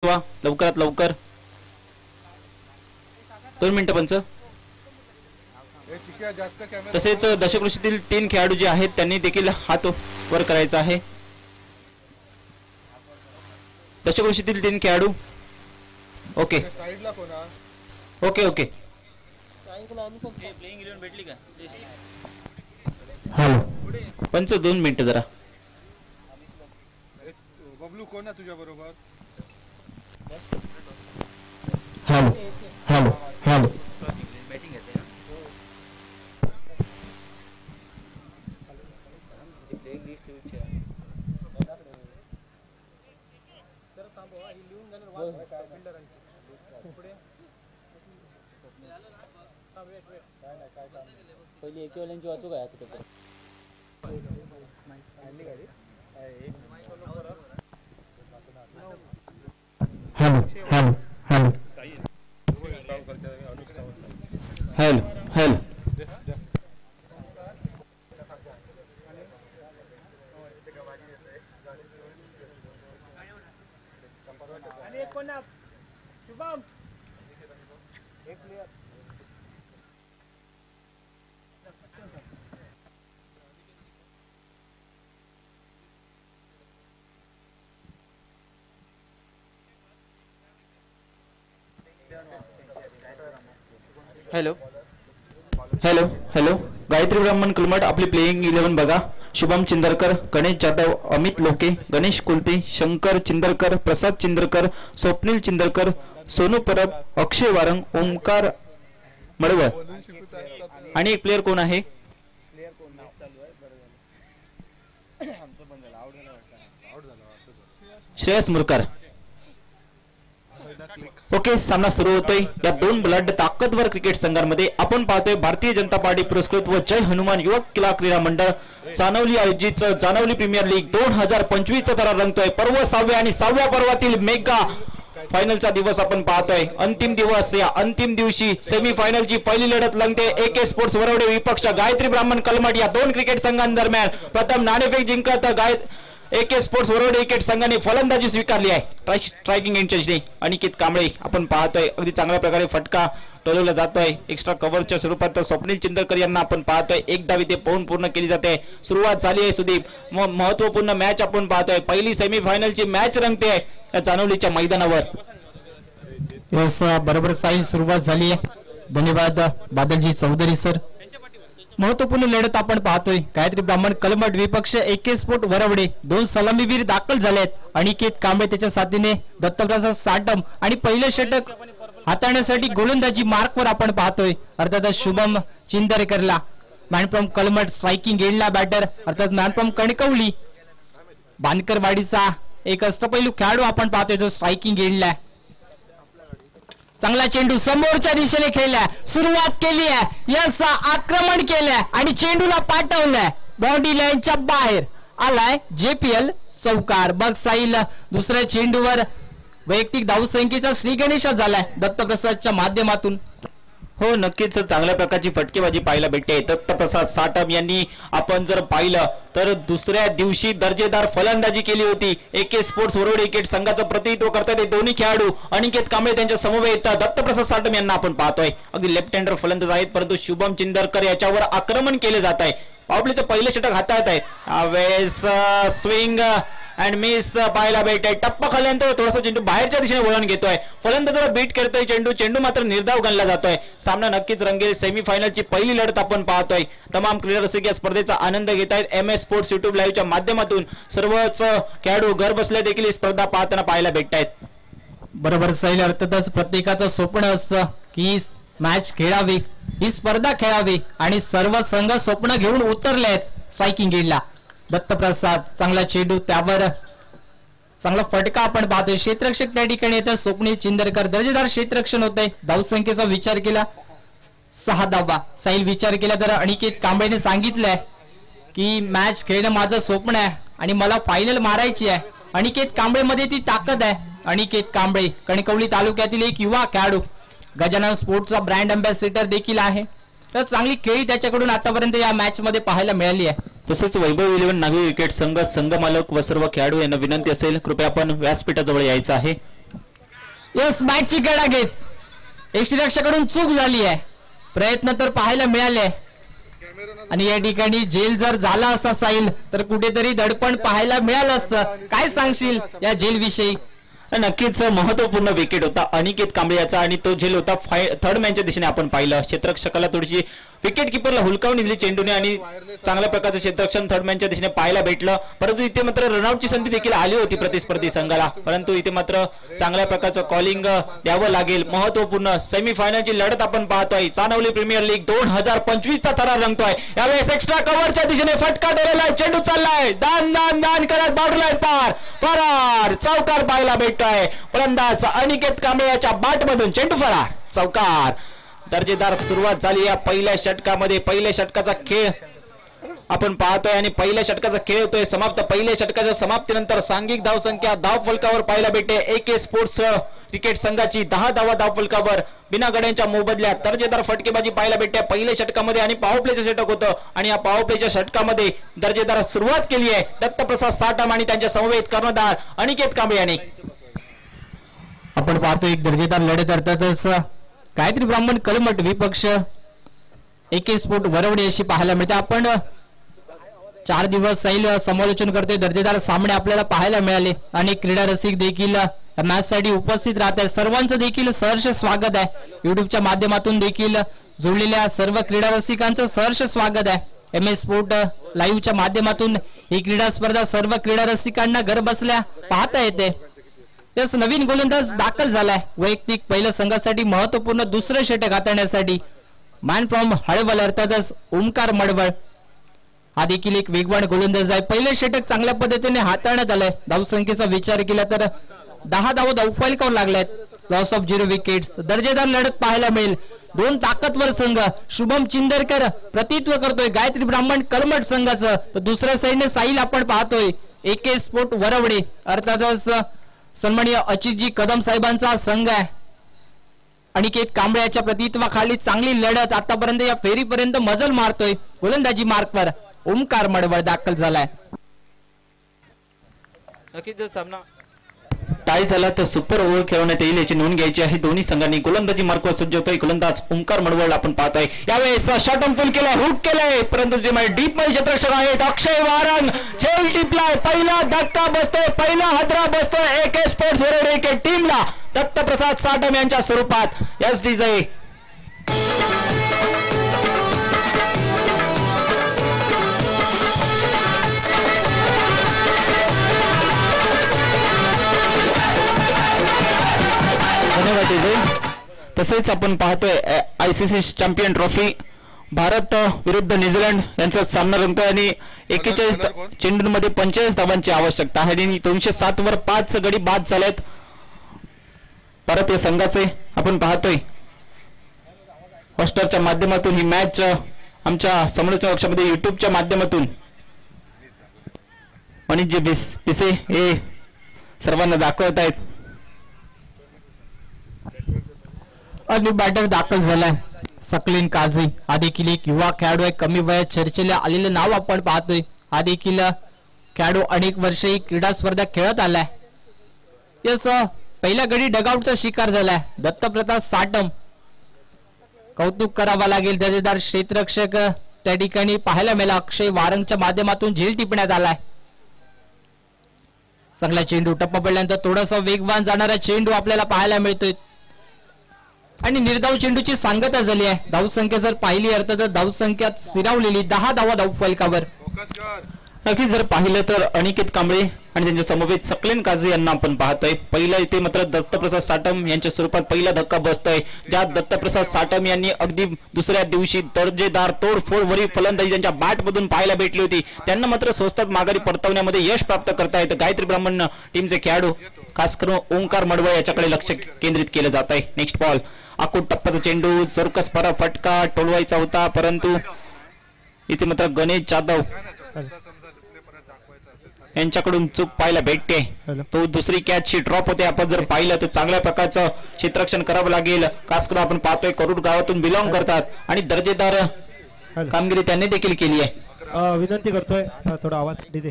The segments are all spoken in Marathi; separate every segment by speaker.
Speaker 1: लवकरात लवकर 2 मिनिटं पंच. तसेच दशकृषीतील 3 खेळाडू जे आहेत त्यांनी देखील हात वर करायचा आहे. दशकृषीतील 3 खेळाडू. Okay okay okay. हॅलो पंच 2 मिनिटं जरा.
Speaker 2: बबलू कोण आहे तुझ्या बरोबर?
Speaker 1: Hello hello hello.
Speaker 3: पहिली एकेवाल्यांची वाहतूक आहे आता.
Speaker 1: Hello hello hello hello hello. Hello hello hello. Gayatri ब्राह्मण कलमठ आपली प्लेइंग 11 बघा. शुभम चिंदरकर, गणेश जाधव, अमित लोके, गणेश कुलते, शंकर चिंदरकर, प्रसाद चिंदरकर, स्वप्नील चिंदरकर, सोनू परब, अक्षय वारंग, ओमकार मडवळ. आणि एक प्लेयर कोण आहे? श्रेयस मुरकर. ओके सामना सुरू होतोय या 2 ब्लड ताकदवर क्रिकेट संघांमध्ये. आपण पाहतोय भारतीय जनता पार्टी पुरस्कृत व जय हनुमान युवक क्रीडा मंडळ चानवली आयोजित चानवली प्रीमियर लीग 2025 चा थरार रंगतोय. पर्व 6व्या आणि 6व्या पर्वातील मेगा फायनलचा दिवस आपण पाहतोय. अंतिम दिवस. या अंतिम दिवशी सेमी फायनलची पहिली लढत रंगते AK स्पोर्ट्स वरवडे विपक्ष गायत्री ब्राह्मण कलमठ या 2 क्रिकेट संघांदरम्यान. प्रथम नाणेफेक जिंकत AK स्पोर्ट्स वरवडे विकेट संघाने फलंदाजी स्वीकारली आहे. स्ट्रायकिंग इंचार्जने अनिकेत कांबळे. आपण पाहतोय अगदी चांगल्या प्रकारे फटका टोलवला जातोय एक्स्ट्रा कव्हरच्या स्वरूपात. स्वप्नील चिंदरकर यांना आपण पाहतोय एक धाव इथे पाहून पूर्ण केली जाते. सुरुवात झाली आहे सुदीप. महत्वपूर्ण मॅच आपण पाहतोय. पहिली सेमी फायनलची मॅच रंगते या चानवलीच्या मैदानावर.
Speaker 4: बरोबर साई सुरुवात झाली आहे. धन्यवाद बादलजी चौधरी सर. महत्वपूर्ण लढत आपण पाहतोय. गायत्री ब्राह्मण कलमठ विपक्ष AK स्पोर्ट वरवडे 2 सलामीवीर दाखल झालेत. अनिकेत कांबळे त्याच्या साथीने दत्तप्रसाद साटम आणि पहिले षटक हाताळण्यासाठी गोलंदाजी मार्कवर आपण पाहतोय. अर्थातच Shubham चिंदरकरला man from Kalmath striking एंडला बॅटर. अर्थात मॅन फ्रॉम कणकवली बांदकरवाडीचा एक अष्टपैलू खेळाडू आपण पाहतोय जो स्ट्रायकिंग एंडला. चांगला चेंडू समोरच्या दिशेने खेळलाय. सुरुवात केली आहे. यस आक्रमण केलंय आणि चेंडूला पाठवलंय. बाउंड्री लाईनच्या बाहेर आलाय JPL चौकार. बघ साईल दुसऱ्या चेंडूवर वैयक्तिक धावसंख्येचा श्री गणेशा झालाय दत्तप्रसादच्या माध्यमातून.
Speaker 1: हो नक्कीच चांगल्या प्रकारची फटकेबाजी पाहायला भेटते. दत्तप्रसाद साटम यांनी आपण जर पाहिलं तर दुसऱ्या दिवशी दर्जेदार फलंदाजी केली होती. AK स्पोर्ट्स वरवडे विकेट संघाचं प्रतिनिधित्व करतात दोन्ही खेळाडू. अनिकेत कांबळे त्यांच्या समवेत दत्तप्रसाद साटम यांना आपण पाहतोय. अगदी लेफ्ट हँडर फलंदाज आहेत परंतु शुभम चिंदरकर याच्यावर आक्रमण केले जात आहे. पावलीचं पहिलं षटक हातात आहे. स्विंग अँड मिस पाहायला भेटते. टप्पा खाल्यानंतर थोडासा चेंडू बाहेरच्या दिशेने वळण घेतोय. फलंदाजाला बीट करतोय चेंडू मात्र निर्धाव गणला जातोय. सामना नक्कीच रंगेल. सेमी फायनलची पहिली लढत आपण पाहतोय. तमाम क्रीडा रसिक या स्पर्धेचा आनंद घेत आहेत. MS स्पोर्ट्स YouTube लाईव्हच्या माध्यमातून सर्वच खेळाडू घर बसल्या देखील ही स्पर्धा पाहताना पाहायला भेटत आहेत.
Speaker 4: बरोबर साईल. अर्थातच प्रत्येकाचं स्वप्न असतं की मॅच खेळावी, ही स्पर्धा खेळावी आणि सर्व संघ स्वप्न घेऊन उतरले आहेत स्ट्रायकिंग एंडला. दत्तप्रसाद चांगला चेंडू त्यावर चांगला फटका आपण पाहतोय. क्षेत्ररक्षक त्या ठिकाणी येतात स्वप्नील चिंदरकर. दर्जेदार क्षेत्ररक्षण होत आहे. धावसंख्येचा विचार केला 6 धावा. साईल विचार केला तर अनिकेत कांबळेने सांगितलंय की मॅच खेळणं माझं स्वप्न आहे आणि मला फायनल मारायची आहे. अनिकेत कांबळे मध्ये ती ताकद आहे. अनिकेत कांबळे कणकवली तालुक्यातील एक युवा खेळाडू. गजानन स्पोर्ट्सचा ब्रँड अँबॅसेडर देखील आहे. तर चांगली खेळी त्याच्याकडून आतापर्यंत या मॅच मध्ये पाहायला मिळाली आहे.
Speaker 1: तसेच वैभव 11 नागरी क्रिकेट संघ संघ मालक व सर्व खेळाडू यांना विनंती असेल कृपया आपण व्यासपीठाजवळ यायचं आहे.
Speaker 4: यस मॅचची गडा घेत यष्टीरक्षकाकडून चूक झाली आहे. प्रयत्न तर पाहायला मिळाले आणि या ठिकाणी जेल जर झाला असा साईल तर कुठेतरी दडपण पाहायला मिळालं असतं. काय सांगशील या जेल विषयी?
Speaker 1: नक्कीच महत्वपूर्ण विकेट होता अनिकेत कांबळे याचा आणि तो झेल होता थर्ड मॅनच्या दिशेने आपण पाहिलं. क्षेत्ररक्षकाला थोडीशी विकेट किपरला हुलकावून दिली चेंडूने आणि चांगल्या प्रकारचं क्षेत्ररक्षण थर्ड मॅनच्या दिशेने पाहायला भेटलं. परंतु इथे मात्र रनआउटची संधी देखील आली होती प्रतिस्पर्धी संघाला. परंतु इथे मात्र चांगल्या प्रकारचं कॉलिंग द्यावं लागेल. महत्वपूर्ण सेमीफायनलची लढत आपण पाहतोय. चानवली प्रीमियर लीग 2025 चा थरार रंगतोय. यावेळेस एक्स्ट्रा कव्हरच्या दिशेने फटका दिलेला आहे. चेंडू चाललाय दान दान दान करत बाउंड्री लाईन पार फरार चौकार पाहायला भेटतोय. फलंदाज अनिकेत कांबळे याच्या बॅटमधून चेंडू फरार चौकार. दर्जेदार सुरुवात झाली या पहिल्या षटकामध्ये. पहिल्या षटकाचा खेळ आपण पाहतोय आणि पहिल्या षटकाचा खेळ होतोय समाप्त. पहिल्या षटकाच्या समाप्तीनंतर सांघिक धावसंख्या धाव फलकावर पाहायला भेटते. AK स्पोर्ट्स क्रिकेट संघाची 10 धावा धाव फलकावर बिना गड्यांच्या मोबदल्यात. दर्जेदार फटकेबाजी पाहायला भेटते पहिल्या षटकामध्ये आणि पॉवर प्लेचं षटक होतं आणि या पॉवर प्लेच्या षटकामध्ये दर्जेदार सुरुवात केली आहे दत्तप्रसाद साटम आणि त्यांच्या समवेत कर्णधार अनिकेत कांबळे यांनी.
Speaker 4: आपण पाहतो एक दर्जेदार लढत अर्थातच गायत्री ब्राह्मण कलमट विपक्ष AK स्पोर्ट वरवडे अशी पाहायला मिळते. आपण 4 दिवस सैल समालोचन करतोय. दर्जेदार सामने आपल्याला पाहायला मिळाले आणि क्रीडा रसिक देखील मॅच साठी उपस्थित राहत आहेत. सर्वांचं देखील सहर्ष स्वागत आहे. युट्यूबच्या माध्यमातून देखील जोडलेल्या सर्व क्रीडा रसिकांचं सहर्ष स्वागत आहे. MS स्पोर्ट लाईव्हच्या माध्यमातून ही क्रीडा स्पर्धा सर्व क्रीडा रसिकांना घर बसल्या पाहता येते. यस नवीन गोलंदाज दाखल झालाय. वैयक्तिक पहिल्या संघासाठी महत्वपूर्ण दुसरं षटक हाताळण्यासाठी मॅन फ्रॉम हळवल अर्थातच ओमकार मडवळ हा देखील एक वेगवान गोलंदाज आहे. पहिले षटक चांगल्या पद्धतीने हाताळण्यात आलंय. धावसंख्येचा विचार केला तर 10 धावा धावफलकावर लागल्यात. Loss of 0 wickets. दर्जेदार लढत पाहायला मिळेल. 2 ताकदवर संघ. शुभम चिंदरकर प्रतित्व करतोय गायत्री ब्राह्मण कलमट संघाचं. तर दुसऱ्या साईडने साईल आपण पाहतोय AK स्पोर्ट वरवडे अर्थातच सन्माननीय अचितजी कदम साहेबांचा संघ आहे. अनिकेत कांबळे याच्या प्रतित्वाखाली चांगली लढत आतापर्यंत या फेरीपर्यंत मजल मारतोय. गोलंदाजी मार्कवर ओमकार मडवळ दाखल झालाय.
Speaker 1: नक्कीच जर सामना टाय झाला तर सुपर ओव्हर खेळवण्यात येईल याची नोंद घ्यायची आहे. दोन्ही संघांनी गोलंदाजी मार्कवर सज्ज होतोय. गोलंदाज ओमकार मडवळ आपण पाहतोय. यावेळेस शॉट ऑन फुल केला हुक केलाय परंतु डीप मध्ये क्षेत्ररक्षक आहेत अक्षय वारंग. झेल टिपलाय. पहिला धक्का बसतोय. पहिला हादरा बसतोय AK स्पोर्ट्स वरवडे के टीमला दत्तप्रसाद साटम यांच्या स्वरूपात. SDJ तसेच आपण पाहतोय ICC चॅम्पियन ट्रॉफी भारत विरुद्ध न्यूझीलंड यांचा सामना रंगतोय आणि 41 चेंडूंमध्ये 45 धावांची आवश्यकता आहे आणि 207 वर 5 गडी बाद झालेत भारतीय संघाचे. आपण पाहतोय हॉटस्टारच्या माध्यमातून ही मॅच आमच्या समालोचन कक्षामध्ये युट्यूबच्या माध्यमातून मनीष बिसे हे सर्वांना दाखवत आहेत. आणि बॅटर दाखल झालाय सकलीन काझी. हा देखील एक युवा खेळाडू आहे. कमी वयात चर्चेला आलेलं नाव आपण पाहतोय. हा देखील खेळाडू अनेक वर्ष ही क्रीडा स्पर्धा खेळत आलाय. यस पहिल्या गडी डगआउटचा शिकार झालाय दत्तप्रसाद साटम. कौतुक करावा लागेल. दर्जेदार क्षेत्ररक्षक त्या ठिकाणी पाहायला मिळाला. अक्षय वारंगच्या माध्यमातून झेल टिपण्यात आलाय. चांगला चेंडू टप्पा पडल्यानंतर थोडासा वेगवान जाणारा चेंडू आपल्याला पाहायला मिळतोय आणि निर्धाव चेंडूची सांगता झाली आहे. धावसंख्या जर पाहिली अर्थात धावसंख्या स्थिरावलेली 10 धावा धाव फलकावर. नक्कीच जर पाहिलं तर अनिकेत कांबळे आणि त्यांच्या समवेत सकलीन काझी यांना आपण पाहतोय. पहिला इथे मात्र दत्तप्रसाद साटम यांच्या स्वरूपात पहिला धक्का बसतोय. ज्यात दत्तप्रसाद साटम यांनी अगदी दुसऱ्या दिवशी दर्जेदार तोडफोडवरील फलंदाजी त्यांच्या बॅटमधून पाहायला भेटली होती. त्यांना मात्र स्वस्तात माघारी परतवण्यामध्ये यश प्राप्त करता येतं. गायत्री ब्राह्मण टीमचे खेळाडू खास करून ओंकार मडवळ याच्याकडे लक्ष केंद्रित केलं जात आहे. नेक्स्ट बॉल आकुट टप्प्याचा चेंडू चौरकस परा फटका टोलवायचा होता परंतु इथे मात्र गणेश जाधव यांच्याकडून चूक पाहायला भेटते. तो दुसरी कॅच ड्रॉप होते. आपण जर पाहिलं तर चांगल्या प्रकारचं क्षेत्ररक्षण करावं लागेल. खास करून आपण पाहतोय करूड गावातून बिलॉंग करतात आणि दर्जेदार कामगिरी त्यांनी देखील केली आहे.
Speaker 3: विनंती करतोय थोडा आवाज डीजे.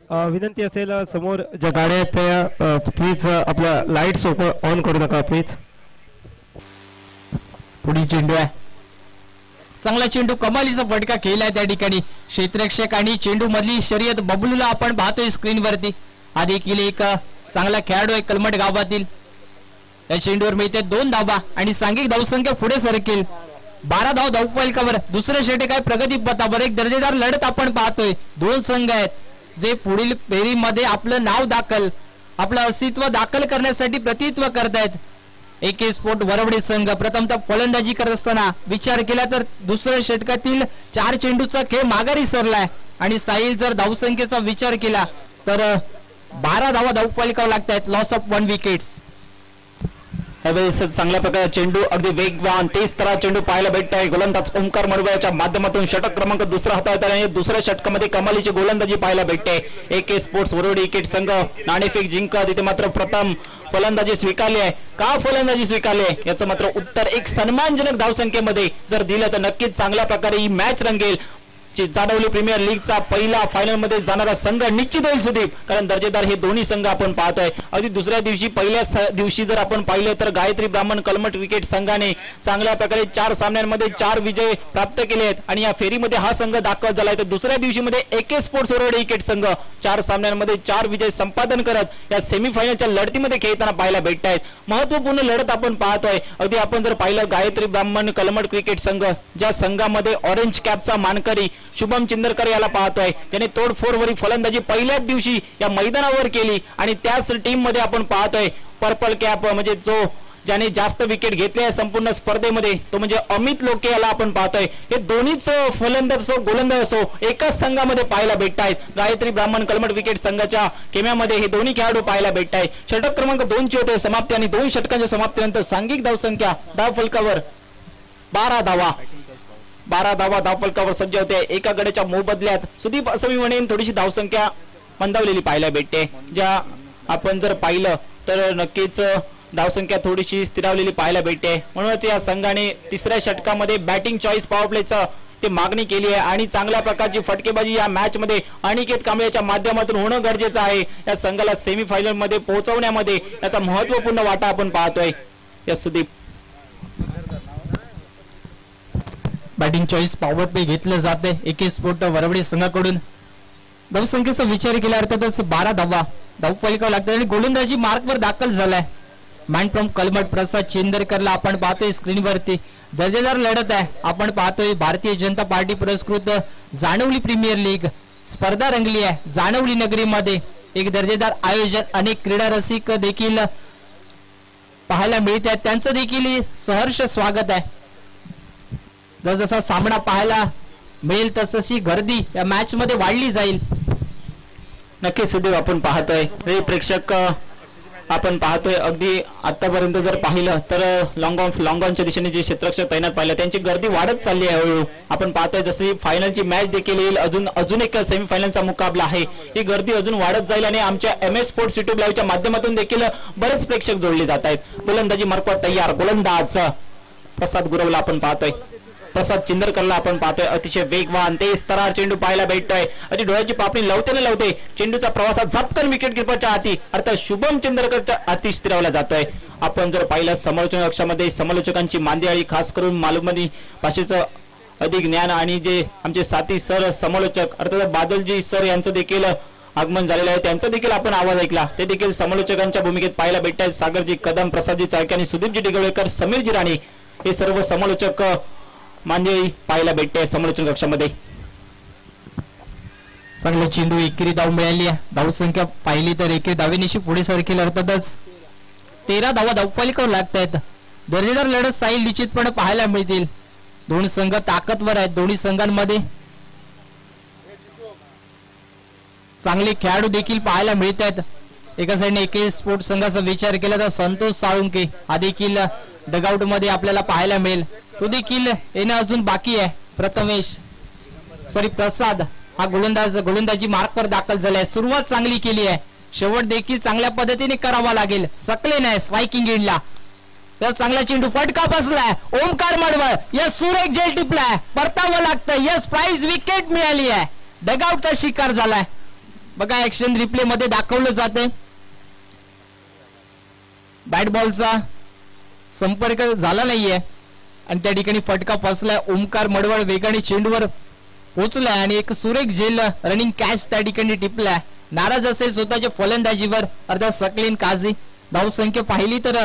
Speaker 3: विनंती असेल समोर ज्या गाड्या आहेत त्या प्लीज आपल्या लाईट्स ऑन करू नका प्लीज.
Speaker 4: पुढील चेंडू आहे, चांगला चेंडू, कमालीचा फटका केलाय त्या ठिकाणी क्षेत्ररक्षक आणि चेंडू मधली शर्यत बबलूला आपण पाहतोय स्क्रीनवरती. हा देखील एक चांगला खेळाडू आहे कलमट गावातील. या चेंडूवर मिळते 2 धावा आणि सांघिक धावसंख्या पुढे सरकेल. 12 धाव धावफलकावर. दुसरे षटक आहे प्रगती पथावर. एक दर्जेदार लढत आपण पाहतोय. 2 संघ आहेत जे पुढील फेरीमध्ये आपलं नाव दाखल, आपलं अस्तित्व दाखल करण्यासाठी प्रतिनिधित्व करतायत. AK स्पोर्ट वरवडे संघ प्रथमतः फलंदाजी करत असताना विचार केला तर दुसऱ्या षटकातील 4 चेंडूचा खेळ माघारी सरलाय आणि साहिल जर धावसंख्येचा विचार केला तर 12 धावा धावफलकावर लागतात. Loss of 1 wickets.
Speaker 1: यावेळेस चांगल्या प्रकारे चेंडू अगदी वेगवान तेज तरा चेंडू पाहायला भेटत आहे. गोलंदाज ओमकार मडवळच्या माध्यमातून षटक क्रमांक दुसरा हाताळत आहे. दुसऱ्या षटकामध्ये कमालीची गोलंदाजी पाहायला भेटते. AK स्पोर्ट्स वरवडे विकेट संघ नाणेफेक जिंकत इथे मात्र प्रथम फलंदाजी स्वीकारली आहे. का फलंदाजी स्वीकारली आहे याचं मात्र उत्तर एक सन्मानजनक धावसंख्येमध्ये जर दिलं तर नक्कीच चांगल्या प्रकारे ही मॅच रंगेल. जानवली प्रीमियर लीगचा पहिला फायनल मध्ये जाणारा संघ निश्चित होईल सुदीप, कारण दर्जेदार हे दोन्ही संघ आपण पाहतोय. अगदी दुसऱ्या दिवशी पहिल्या दिवशी जर आपण पाहिलं तर गायत्री ब्राह्मण कलमट विकेट संघाने चांगल्या प्रकारे 4 सामन्यांमध्ये 4 विजय प्राप्त केले आहेत आणि या फेरीमध्ये हा संघ दाखल झालाय. तर दुसऱ्या दिवशी मध्ये AK स्पोर्ट्स वरवडे विकेट संघ 4 सामन्यांमध्ये 4 विजय संपादन करत या सेमीफायनलच्या लढतीमध्ये खेळताना पाहायला भेटत आहेत. महत्वपूर्ण लढत आपण पाहतोय. अगदी आपण जर पाहिलं गायत्री ब्राह्मण कलमट क्रिकेट संघ ज्या संघामध्ये ऑरेंज कॅपचा मानकरी शुभम चिंदरकर याला पाहतोय, त्याने तोडफोडवरी फलंदाजी पहिल्याच दिवशी या मैदानावर केली आणि त्याच टीम मध्ये आपण पाहतोय पर्पल कॅप म्हणजे जो ज्याने जास्त विकेट घेतले संपूर्ण स्पर्धेमध्ये तो म्हणजे अमित लोके याला आपण पाहतोय. हे दोन्हीच फलंदाज असो गोलंदाज असो एकाच संघामध्ये पाहायला भेटत आहेत. गायत्री ब्राह्मण कलमट विकेट संघाच्या खेम्यामध्ये हे दोन्ही खेळाडू पाहायला भेटत आहेत. षटक क्रमांक 2 ची होते समाप्ती आणि 2 षटकांच्या समाप्तीनंतर सांघिक धावसंख्या धावफलकावर 12 धावा. 12 धावा धावफलकावर सज्ज होते. एका गड्याच्या मोबदल्यात सुदीप असं मी म्हणेन थोडीशी धावसंख्या मंदावलेली पाहायला भेटते. ज्या आपण जर पाहिलं तर नक्कीच धावसंख्या थोडीशी स्थिरावलेली पाहायला भेटते. म्हणूनच या संघाने तिसऱ्या षटकामध्ये बॅटिंग चॉईस पॉवर प्लेचं ते मागणी केली आहे आणि चांगल्या प्रकारची फटकेबाजी या मॅच मध्ये अनिकेत कांबळेच्या माध्यमातून होणं गरजेचं आहे. या संघाला सेमीफायनल मध्ये पोहोचवण्यामध्ये याचा महत्वपूर्ण वाटा आपण पाहतोय. या Sudeep
Speaker 4: batting choice power play घेतलं जाते AK स्पोर्ट वरवडे संघाकडून. धावसंख्येचा विचार केला अर्थातच 12 धावा धावफलकावर लागतात आणि गोलंदाजी मार्कवर दाखल झालाय. मॅन फ्रॉम कलमट प्रसाद चेंदरकरला आपण पाहतोय स्क्रीनवरती. दर्जेदार लढत आहे. आपण पाहतोय भारतीय जनता पार्टी पुरस्कृत जानवली प्रीमियर लीग स्पर्धा रंगली आहे जानवली नगरीमध्ये. एक दर्जेदार आयोजन, अनेक क्रीडा रसिक देखील पाहायला मिळत आहेत. त्यांचं देखील सहर्ष स्वागत आहे. जसजसा सामना पाहायला मिळेल तसशी गर्दी या मॅच मध्ये वाढली जाईल.
Speaker 1: नक्कीच सुदीप आपण पाहतोय हे प्रेक्षक आपण पाहतोय अगदी आतापर्यंत जर पाहिलं तर लॉंगॉनच्या दिशेने जे क्षेत्ररक्षक तैनात पाहिलं त्यांची गर्दी वाढत चालली आहे हळूहळू. आपण पाहतोय जशी फायनलची मॅच देखील येईल अजून एक सेमीफायनलचा मुकाबला आहे. ही गर्दी अजून वाढत जाईल आणि आमच्या MS स्पोर्ट्स युट्यूब लाईव्हच्या माध्यमातून देखील बरेच प्रेक्षक जोडले जात आहेत. गोलंदाजी मार्कवर तयार गोलंदाज प्रसाद गुरवला आपण पाहतोय. प्रसाद चिंदरकरला आपण पाहतोय. अतिशय वेगवान तेज तरार चेंडू पाहायला भेटतोय. अति डोळ्याची पापणी लावते चेंडूचा प्रवासात झपकन विकेट किपरच्या हाती अर्थात शुभम चिंदरकरच्या हाती स्थिरावला जातोय. आपण जर पाहिलं समालोचन कक्षामध्ये समालोचकांची मांदियाळी खास करून मालवणी भाषेचं अधिक ज्ञान आणि जे आमचे साथी सर समालोचक अर्थात बादलजी सर यांचं देखील आगमन झालेलं आहे. त्यांचा देखील आपण आवाज ऐकला. ते देखील समालोचकांच्या भूमिकेत पाहायला भेटत आहेत. सागरजी कदम, प्रसादजी चाळके आणि सुदीपजी डिगवळेकर, समीरजी राणे हे सर्व समालोचक मांदियाळी पाहायला भेटते समालोचन कक्षामध्ये.
Speaker 4: चांगले चेंडू एकेरी धाव मिळाली आहे. धावसंख्या पाहिली तर एकेरी धावेनिशी पुढे सरकेल अर्थातच 13 धावा धावफलकावर लागत आहेत. दर्जेदार लढत साईल निश्चितपणे पाहायला मिळतील. दोन्ही संघ ताकदवर आहेत. दोन्ही संघांमध्ये चांगले खेळाडू देखील पाहायला मिळत आहेत. एका साईडने AK स्पोर्ट्स संघाचा विचार केला तर संतोष साळुंके हा देखील डगआउट मध्ये आपल्याला पाहायला मिळेल. तो देखील येणं अजून बाकी आहे. प्रसाद हा गोलंदाजी मार्कवर दाखल झालाय. सुरुवात चांगली केली आहे. शेवट देखील चांगल्या पद्धतीने करावा लागेल. सकले नाही स्ट्रायकिंग एंडला तर चांगला चेंडू फटका बसलाय. ओमकार मडवळ यस सुरेख जेल टिपलाय. परतावं लागतं. यस प्राइज विकेट मिळाली आहे. डगआउटचा शिकार झालाय. बघा ऍक्शन रिप्ले मध्ये दाखवलं जाते. बॅट बॉलचा संपर्क झाला नाहीये आणि त्या ठिकाणी फटका फसलाय. ओमकार मडवळ वेगाने चेंडूवर पोहोचलाय आणि एक सुरेख झेल रनिंग कॅच त्या ठिकाणी टिपलाय. नाराज असेल स्वतःच्या फलंदाजीवर अर्थात सकलीन काझी. धावसंख्या पाहिली तर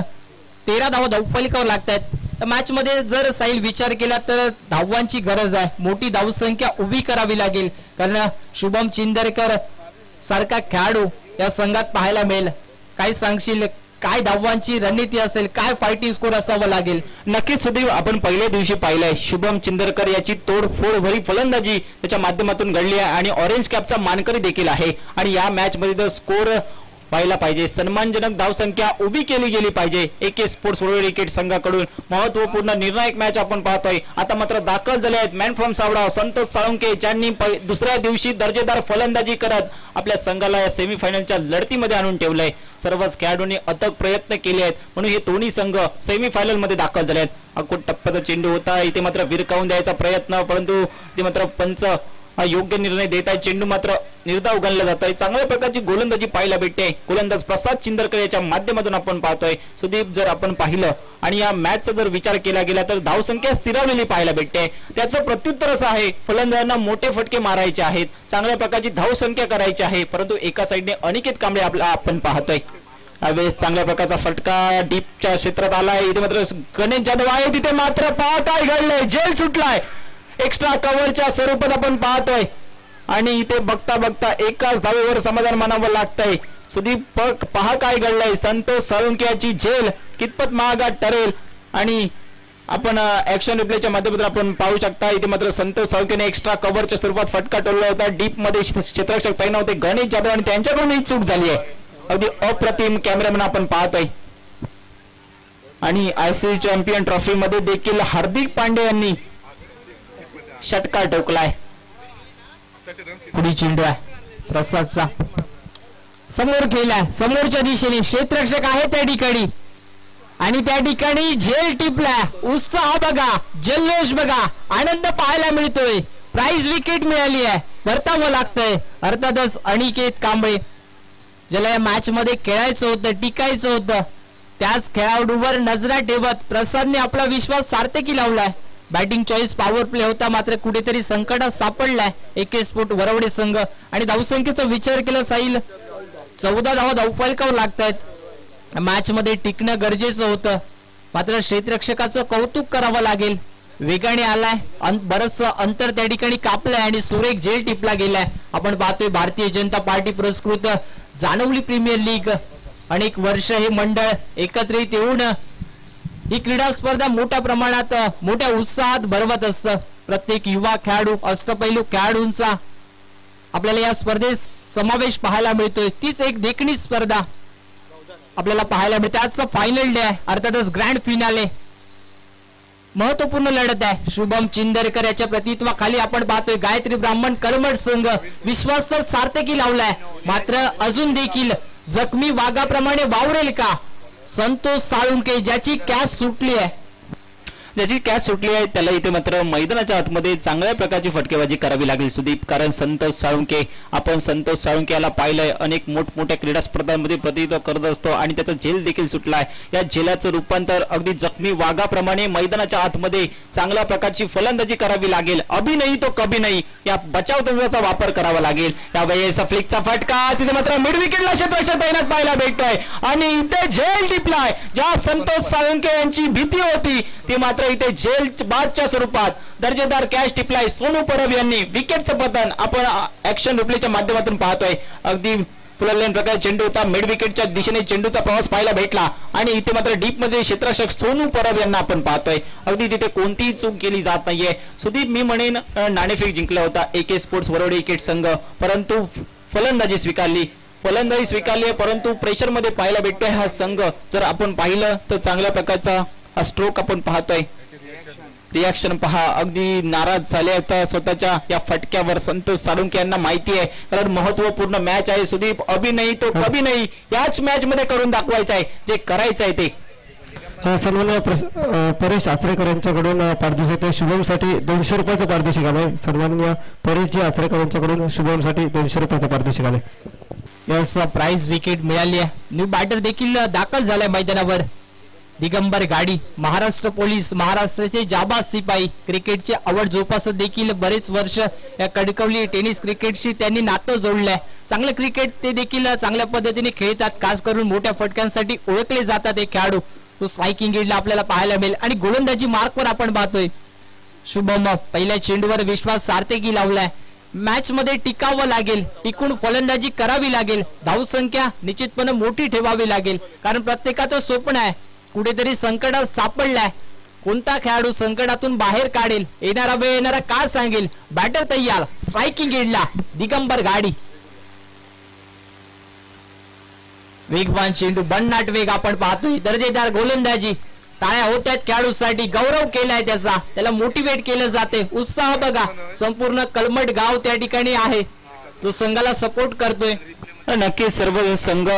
Speaker 4: 13 धावा धावफलकावर लागतात. मॅच मध्ये जर साईल विचार केला तर धावांची गरज आहे. मोठी धावसंख्या उभी करावी लागेल कारण शुभम चिंदरकर सारखा खेळाडू या संघात पाहायला मिळेल. काय सांगशील, काय धावांची रणनीती असेल, काय फायटिंग स्कोर असावं लागेल?
Speaker 1: नक्कीच सुदैव आपण पहिल्या दिवशी पाहिलंय शुभम चिंदरकर याची तोडफोड भरी फलंदाजी त्याच्या माध्यमातून घडली आहे आणि ऑरेंज कॅपचा मानकरी देखील आहे. आणि या मॅच मध्ये तर स्कोर व्हायला पाहिजे, सन्मानजनक धावसंख्या उभी केली गेली पाहिजे. AK स्पोर्ट्स वडोदरा क्रिकेट संघाकडून महत्वपूर्ण निर्णायक मॅच आपण पाहतोय. आता मात्र दाखल झाले आहेत मॅन फ्रॉम सावडा संतोष साळुंके, ज्यांनी दुसऱ्या दिवशी दर्जेदार फलंदाजी करत आपल्या संघाला या सेमीफायनलच्या लढतीमध्ये आणून ठेवलंय. सर्वच खेळाडूंनी अथक प्रयत्न केले आहेत म्हणून हे दोन्ही संघ सेमीफायनल मध्ये दाखल झाले आहेत. अकोट टप्प्याचा चेंडू होता, इथे मात्र विरकावून द्यायचा प्रयत्न, परंतु ते मात्र पंच हा योग्य निर्णय देत आहे. चेंडू मात्र निर्धाव गणला जात आहे. चांगल्या प्रकारची गोलंदाजी पाहायला भेटते. गोलंदाज प्रसाद चिंदरकर याच्या माध्यमातून आपण पाहतोय. सुदीप, जर आपण पाहिलं आणि या मॅचचा जर विचार केला गेला तर धावसंख्या स्थिरावलेली पाहायला भेटते. त्याचं प्रत्युत्तर असं आहे फलंदाजांना मोठे फटके मारायचे आहेत, चांगल्या प्रकारची धावसंख्या करायची आहे, परंतु एका साईडने अनिकेत कांबळे आपण पाहतोय. यावेळेस चांगल्या प्रकारचा फटका डीपच्या क्षेत्रात आलाय. इथे मात्र गणेश जाधव आहे, तिथे मात्र पहा काय घडलंय, जेल सुटलाय. एक्स्ट्रा कव्हरच्या स्वरूपात आपण पाहतोय आणि इथे बघता बघता एकाच धावेवर समाधान मानावं लागतंय. सुदीप, पहा काय घडलंय. संतोष साळुंके याची झेल कितपत महागात ठरेल आणि आपण ऍक्शन रिप्लेच्या माध्यमातून आपण पाहू शकता. इथे मात्र संतोष साळुंकेने एक्स्ट्रा कव्हरच्या स्वरूपात फटका टोलला होता. डीप मध्ये क्षेत्ररक्षक तैनात होते गणेश जाधव आणि त्यांच्याकडून ही चूक झाली आहे. अगदी अप्रतिम कॅमेरामॅन आपण पाहतोय. आणि ICC चॅम्पियन ट्रॉफी मध्ये देखील हार्दिक पांडे यांनी षटकार ठोकलाय.
Speaker 4: पुढे चेंडू आहे प्रसादचा, समोर केलाय, समोरच्या दिशेने क्षेत्ररक्षक आहे त्या ठिकाणी आणि त्या ठिकाणी झेल टिपलाय. उत्साह बघा, जल्लोष बघा, आनंद पाहायला मिळतोय. प्राइज विकेट मिळाली आहे, परतावं लागतंय. अर्थातच अनिकेत कांबळे ज्याला या मॅच मध्ये खेळायचं होतं, टिकायचं होतं, त्याच खेळाडूवर नजरा ठेवत प्रसादने आपला विश्वास सार्थकी लावलाय. बॅटिंग चॉईस पॉवर प्ले होता, मात्र कुठेतरी संकटात सापडलाय AK स्पोर्ट वरवडे संघ. आणि धावसंख्येचा विचार केला जाईल 14 धावा धावफलकावर लागतायत. मॅच मध्ये टिकणं गरजेचं होतं, मात्र क्षेत्ररक्षकाचं कौतुक करावं लागेल. वेगाने आलाय, बरंच अंतर त्या ठिकाणी कापलंय आणि सुरेख झेल टिपला गेलाय. आपण पाहतोय भारतीय जनता पार्टी पुरस्कृत जानवली प्रीमियर लीग. अनेक वर्ष हे मंडळ एकत्रित येऊन ही क्रीडा स्पर्धा मोठ्या प्रमाणात मोठ्या उत्साहात भरवत असतं. प्रत्येक युवा खेळाडू, अष्टपैलू खेळाडूंचा आपल्याला या स्पर्धेत समावेश पाहायला मिळतोय. तीच एक देखणी स्पर्धा आपल्याला पाहायला मिळते. आजचा फायनल डे आहे, अर्थातच ग्रँड फिनाले. महत्वपूर्ण लढत आहे. शुभम चिंदरकर याच्या प्रतित्वाखाली आपण पाहतोय गायत्री ब्राह्मण करमट संघ विश्वास सार्थकी लावलाय, मात्र अजून देखील जखमी वाघाप्रमाणे वावरेल का संतोष साळुंके, ज्याची कॅच सुटली आहे.
Speaker 1: त्याला इथे मात्र मैदानाच्या आतमध्ये चांगल्या प्रकारची फटकेबाजी करावी लागेल सुदीप, कारण संतोष साळुंके याला पाहिलंय अनेक मोठमोठ्या क्रीडा स्पर्धांमध्ये प्रतिनिधित्व करत असतो आणि त्याचा झेल देखील सुटलाय. या झेलाचं रूपांतर अगदी जखमी वाघाप्रमाणे मैदानाच्या आतमध्ये चांगल्या प्रकारची फलंदाजी करावी लागेल. अभि नाही तो कभी नाही या बचाव तंत्राचा वापर करावा लागेल. यावेळेस फ्लिकचा फटका, तिथे मात्र मिड विकेटला क्षेत्ररक्षक तैनात पाहायला भेटतोय आणि इथे झेल टिपलाय. ज्या संतोष साळुंके यांची भीती होती ती मात्र इथे झेल बादच्या स्वरूपात दर्जेदार कॅच टिपलाय. सोनू परब यांनी विकेटचं पतन आपण ऍक्शन रिप्लेच्या माध्यमातून पाहतोय. अगदी फुललेन प्रकार चेंडू होता, मिड विकेटच्या दिशेने चेंडूचा प्रवास पाहायला भेटला आणि इथे मात्र डीप मध्ये क्षेत्ररक्षक सोनू परब यांना आपण पाहतोय. अगदी तिथे कोणतीही चूक केली जात नाहीये. सुदीप, मी म्हणेन नाणेफेक जिंकला होता AK स्पोर्ट्स वरवडे क्रिकेट संघ, परंतु फलंदाजी स्वीकारली आहे, परंतु प्रेशर मध्ये पाहायला भेटतोय हा संघ. जर आपण पाहिलं तर चांगल्या प्रकारचा स्ट्रोक आपण पाहतोय. रिॲक्शन पहा, अगदी नाराज झाले आता स्वतःच्या या फटक्यावर संतोष साळुंके यांना माहिती आहे, कारण महत्वपूर्ण मॅच आहे सुदीप. अभि नाही तो कभी नाही याच मॅच मध्ये करून दाखवायचं आहे जे करायचं आहे ते.
Speaker 3: सन्माननीय परेश आचरेकर यांच्याकडून पारितोषिक आहे. शुभमसाठी 200 रुपयाचं पारितोषिक आलंय. सन्माननीय परेशजी आचरेकर यांच्याकडून शुभमसाठी 200 रुपयाचं पारितोषिक आलंय.
Speaker 4: यस प्राइज विकेट मिळाली आहे. न्यू बॅटर देखील दाखल झालाय मैदानावर. दिगंबर गाडी, महाराष्ट्र पोलीस, महाराष्ट्राचे जाबाज सिपाई, क्रिकेटचे आवड जोपासत देखील बरेच वर्ष या कणकवली टेनिस क्रिकेटशी त्यांनी नातं जोडलंय. चांगलं क्रिकेट ते देखील चांगल्या पद्धतीने खेळतात. खास करून मोठ्या फटक्यांसाठी ओळखले जातात हे खेळाडू. तो स्ट्रायकिंग एजला आपल्याला पाहायला मिळेल आणि गोलंदाजी मार्कवर आपण पाहतोय. शुभम पहिल्या चेंडूवर विश्वास सार्थकी लावलाय. मॅच मध्ये टिकावं लागेल, टिकून फलंदाजी करावी लागेल. धावसंख्या निश्चितपणे मोठी ठेवावी लागेल, कारण प्रत्येकाचं स्वप्न आहे. कुठेतरी संकटात सापडलाय. कोणता खेळाडू संकटातून बाहेर काढेल, येणारा वेळ येणारा काळ सांगेल. बॅटर तयार, स्ट्रायकिंग एजला दिगंबर गाडी. वेगवान चेंडू, भन्नाट वेग आपण पाहतोय. दर्जेदार गोलंदाजी. टाळ्या होत्यात खेळाडूसाठी, गौरव केलाय त्याचा, त्याला मोटिवेट केलं जाते. उत्साह बघा, संपूर्ण कलमट गाव त्या ठिकाणी आहे, तो संघाला सपोर्ट करतोय.
Speaker 1: नक्कीच सर्व संघ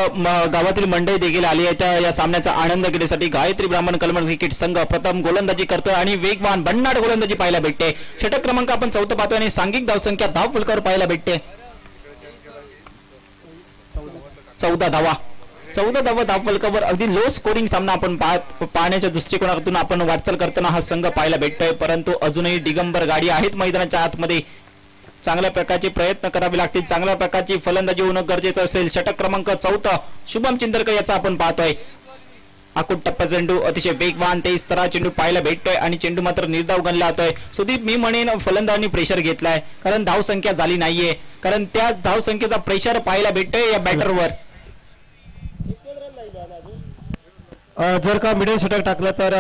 Speaker 1: गावातील मंडळी देखील आली आहे. त्या या सामन्याचा आनंद घेण्यासाठी गायत्री ब्राह्मण कलमट क्रिकेट संघ प्रथम गोलंदाजी करतोय आणि वेगवान भन्नाट गोलंदाजी पाहायला भेटते. षटक क्रमांक आपण 4 पाहतोय आणि सांघिक धावसंख्या धाव फलकावर पाहायला भेटते. 14 धावा धाव फलकावर. अगदी लो स्कोरिंग सामना आपण पाहण्याच्या दृष्टिकोनातून आपण वाटचाल करताना हा संघ पाहायला भेटतोय. परंतु अजूनही दिगंबर गाडी आहेत मैदानाच्या आतमध्ये. चांगल्या प्रकारचे प्रयत्न करावे लागतील, चांगल्या प्रकारची फलंदाजी होणं गरजेचं असेल. षटक क्रमांक 14 शुभम चिंदरकर याचा आपण पाहतोय. आकुट टप्पा चेंडू, अतिशय वेगवान तेज तरा चेंडू पाहायला भेटतोय आणि चेंडू मात्र निर्धाव गणला जातोय. सुदीप, मी म्हणेन फलंदाजांनी प्रेशर घेतलाय, कारण धावसंख्या झाली नाहीये, कारण त्या धावसंख्येचा प्रेशर पाहायला भेटतोय या बॅटरवर.
Speaker 3: जर का मिडल षटक टाकलं तर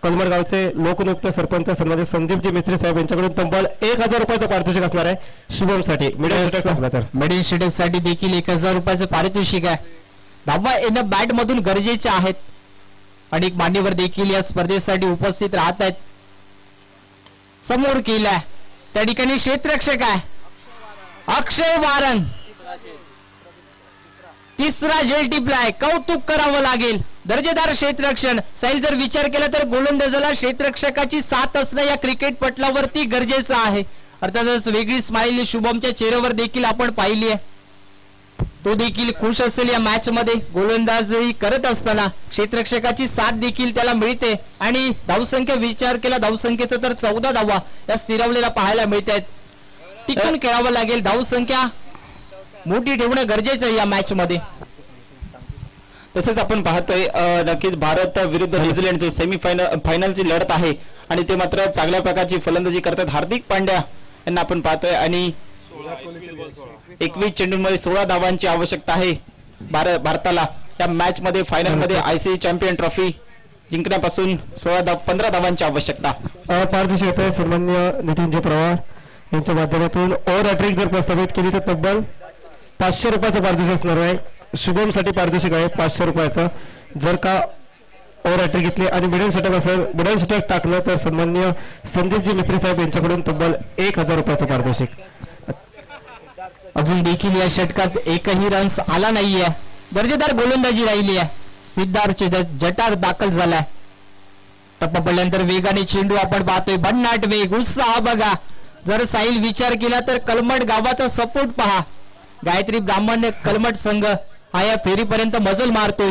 Speaker 3: कलमट गावचे लोकनियुक्त सरपंच सन्मानित संदीपजी मिस्त्री साहेब यांच्याकडून तब्बल 1000 रुपयाचं पारितोषिक असणार आहे शुभमसाठी. मिडल षटक टाकलं तर
Speaker 4: मिडल षटक साठी देखील 1000 रुपयाचं पारितोषिक आहे. धावा येणं बॅट मधून गरजेचे आहेत. अनेक मान्यवर देखील या स्पर्धेसाठी उपस्थित राहत आहेत. समोर केलाय त्या ठिकाणी क्षेत्ररक्षक आहे अक्षय वारन. तिसरा जेल टिपलाय, कौतुक करावं लागेल. दर्जेदार क्षेत्ररक्षण. साईल जर विचार केला तर गोलंदाजाला क्षेत्ररक्षकाची साथ असणं या क्रिकेट पटलावरती गरजेचं आहे. अर्थातच वेगळी स्माइल शुभमच्या चेहऱ्यावर देखील आपण पाहिली आहे. तो देखील खुश असेल या मॅच मध्ये. गोलंदाजी करत असताना क्षेत्ररक्षकाची साथ देखील त्याला मिळते आणि धावसंख्या विचार केला धावसंख्येचं तर 14 धावा या स्थिरावलेला पाहायला मिळत आहेत. टिकून खेळावं लागेल, धावसंख्या मोठी ठेवणं गरजेचं आहे या मॅच मध्ये.
Speaker 1: तसेच आपण पाहतोय नक्कीच भारत विरुद्ध न्यूझीलंडची फायनलची लढत आहे आणि ते मात्र चांगल्या प्रकारची फलंदाजी करतात. हार्दिक पांड्या यांना आपण पाहतोय आणि 21 चेंडूंमध्ये 16 धावांची आवश्यकता आहे भारताला या मॅच मध्ये. फायनल मध्ये ICC चॅम्पियन ट्रॉफी जिंकण्यापासून 15 धावांची आवश्यकता.
Speaker 3: पारितोषिक आहे सन्मान्य नितीनजी पवार यांच्या माध्यमातून ओव्हर हॅट्रिक जर प्रस्तावित केली तर तब्बल 500 रुपयाचं पारितोषिक असणार आहे. शुभमसाठी पारितोषिक आहे 500 रुपयाचं. जर का ओव्हर हॅट्रिक घेतली आणि मिडल षटक असेल, मिडल षटक टाकलं तर सन्मान्य संदीपजी मिस्त्री साहेब यांच्याकडून तब्बल 1000 रुपयाचं पारितोषिक.
Speaker 4: अजून देखील या षटकात एकही रन्स आला नाहीये. दर्जेदार गोलंदाजी राहिली आहे. सिद्धार्थ जटार दाखल झालाय. टप्पा पडल्यानंतर वेगाने चेंडू आपण पाहतोय. भन्नाट वेग, उत्साह बघा. जर साईल विचार केला तर कलमट गावाचा सपोर्ट पहा. गायत्री ब्राह्मण कलमट संघ हा या फेरीपर्यंत मजल मारतोय.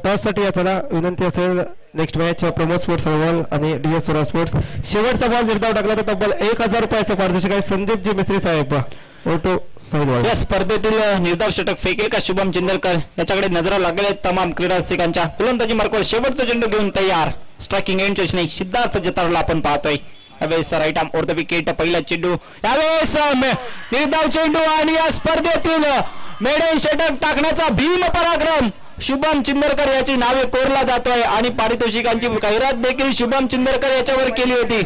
Speaker 3: टॉस साठी याचा विनंती असेल. नेक्स्ट मॅच प्रमोद स्पोर्ट्स अहवाल आणि DS सोरा स्पोर्ट्स. शेवटचा बॉल निर्धाव टाकला तर तब्बल 1000 रुपयाचं पारितोषिक आहे. संदीपजी मिस्त्री साहेब ओटो साईल.
Speaker 1: या स्पर्धेतील निर्धाव षटक फेकेल का शुभम चिंदरकर याच्याकडे नजरा लागलेल्या तमाम क्रीडा रसिकांच्या. गोलंदाजी मार्कवर शेवटचा चेंडू घेऊन तयार. स्ट्रायकिंग एंड चषणी सिद्धार्थ जतारला आपण पाहतोय. यावेळेस right arm over the wicket पहिला चेंडू. यावेळेस निर्धाव चेंडू आणि या स्पर्धेतील मेडन षटक टाकण्याचा भीम पराक्रम शुभम चिंदरकर याची नावे कोरला जातोय आणि पारितोषिकांची जाहिरात देखील शुभम चिंदरकर याच्यावर केली होती.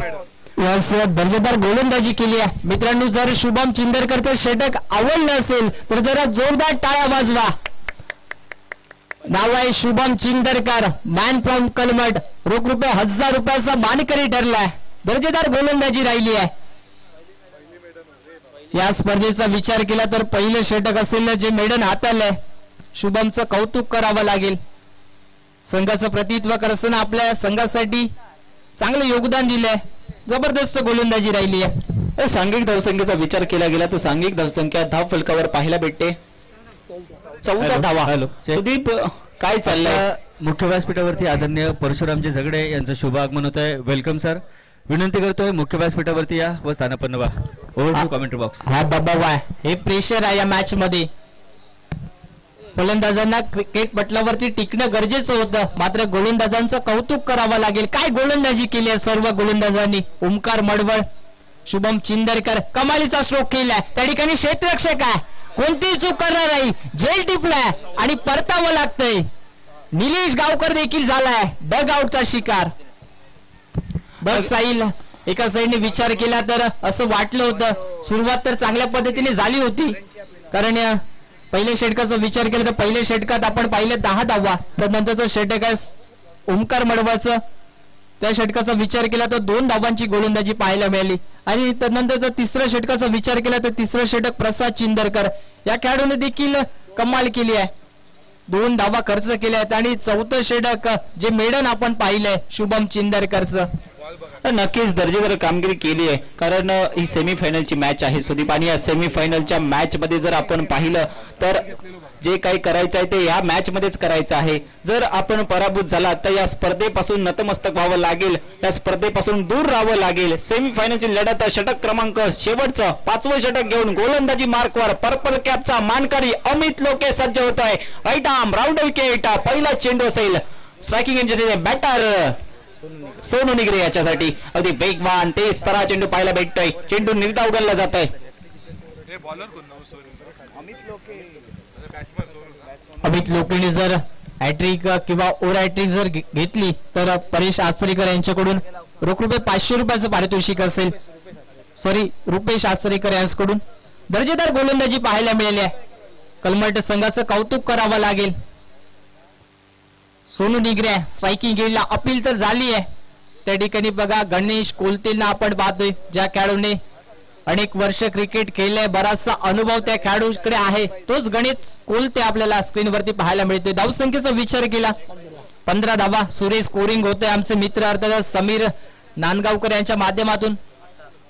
Speaker 4: दर्जेदार गोलंदाजी केली आहे. मित्रांनो, जर शुभम चिंदरकरचं षटक आवडलं असेल तर जरा जोरदार टाळ्या वाजवा. नाव आहे शुभम चिंदरकर, मॅन फ्रॉम कलमट. रोख रुपये 1000 रुपयाचा मानकरी ठरलाय. दर्जेदार गोलंदाजी राहिली आहे. या स्पर्धेचा विचार केला तर पहिलं षटक असेल जे मेडन हाताळलंय. शुभमचं कौतुक करावं लागेल. संघाचं प्रतिनिधित्व करताना आपल्या संघासाठी चांगलं योगदान दिलंय. जबरदस्त गोलंदाजी राहिली आहे.
Speaker 1: सांघिक धावसंख्येचा विचार केला गेला तर सांघिक धावसंख्या धाव फलकावर पाहायला भेटते 14 धावा. सुदीप काय चाललंय?
Speaker 5: मुख्य व्यासपीठावरती आदरणीय परशुरामजी झगडे यांचं शुभ आगमन होत आहे. Welcome sir. विनंती करतोय मुख्य व्यासपीठावरती या व स्थानापन्न व्हा. Over to commentary box.
Speaker 4: हा दबाव आहे, हे प्रेशर आहे या मॅच मध्ये. फलंदाजांना क्रिकेट पटलावरती टिकणं गरजेचं होतं, मात्र गोलंदाजांचं कौतुक करावं लागेल. काय गोलंदाजी केली आहे सर्व गोलंदाजांनी. ओमकार मडवळ, शुभम चिंदरकर कमालीचा स्ट्रोक केलाय. त्या ठिकाणी क्षेत्ररक्षक आहे, कोणतीही चूक करणार नाही. झेल टिपलाय आणि परतावं लागतंय. निलेश गावकर देखील झालाय डग आउटचा शिकार. बस साईल एका साईडने विचार केला तर असं वाटलं होतं, सुरुवात तर चांगल्या पद्धतीने झाली होती, कारण पहिल्या षटकाचा विचार केला तर पहिल्या षटकात आपण पाहिलं 10 धावा. त्यानंतरचं षटक आहे ओमकार मडवाचं, त्या षटकाचा विचार केला तर 2 धावांची गोलंदाजी पाहायला मिळाली. आणि त्यानंतरचा तिसऱ्या षटकाचा विचार केला तर तिसरं षटक प्रसाद चिंदरकर या खेळाडूने देखील कमाल केली आहे. 2 धावा खर्च केल्या आहेत. आणि चौथं षटक जे मेडन आपण पाहिलंय शुभम चिंदरकरचं.
Speaker 1: नक्कीच दर्जेदार कामगिरी केली आहे, कारण ही सेमीफायनलची मॅच आहे सुदीप. आणि या सेमीफायनलच्या मॅच मध्ये जर आपण पाहिलं तर जे काही करायचं आहे ते या मॅच मध्येच करायचं आहे. जर आपण पराभूत झाला तर या स्पर्धेपासून नतमस्तक व्हावं लागेल, या स्पर्धेपासून दूर राहावं लागेल. सेमीफायनलची लढत षटक क्रमांक शेवटचं 5वं षटक घेऊन गोलंदाजी मार्कवर पर्पल कॅपचा मानकरी अमित लोके सज्ज होतोय. राईट आर्म राऊंड विकेट, पहिला चेंडू असेल. स्ट्रायकिंग इंजिन बॅटर सोनू निगरे याच्यासाठी अगदी वेगवान तेज तरा चेंडू पाहायला भेटतोय. चेंडू निर्धाव उगलला जात आहे.
Speaker 4: अमित लोकेने जर हॅट्रिक किंवा ओव्हर हॅट्रिक जर घेतली तर परेश आचरेकर यांच्याकडून रोख रुपये 500 रुपयाचं पारितोषिक असेल. सॉरी, रुपेश आचरेकर यांच्याकडून दर्जेदार गोलंदाजी पाहायला मिळाली आहे. कलमट संघाचं कौतुक करावं लागेल. सोनू निगरे स्ट्रायकिंग गेला, अपील तर झाली आहे. त्या ठिकाणी बघा गणेश कोलतेंना आपण पाहतोय, ज्या खेळाडूने अनेक वर्ष क्रिकेट खेळले, बराचसा अनुभव त्या खेळाडूकडे आहे. तोच गणेश कोलते आपल्याला स्क्रीनवरती पाहायला मिळतोय. धावसंख्येचा विचार केला 15 धावा. सुरेश स्कोरिंग होते आमचे मित्र अर्थात समीर नांदगावकर यांच्या माध्यमातून.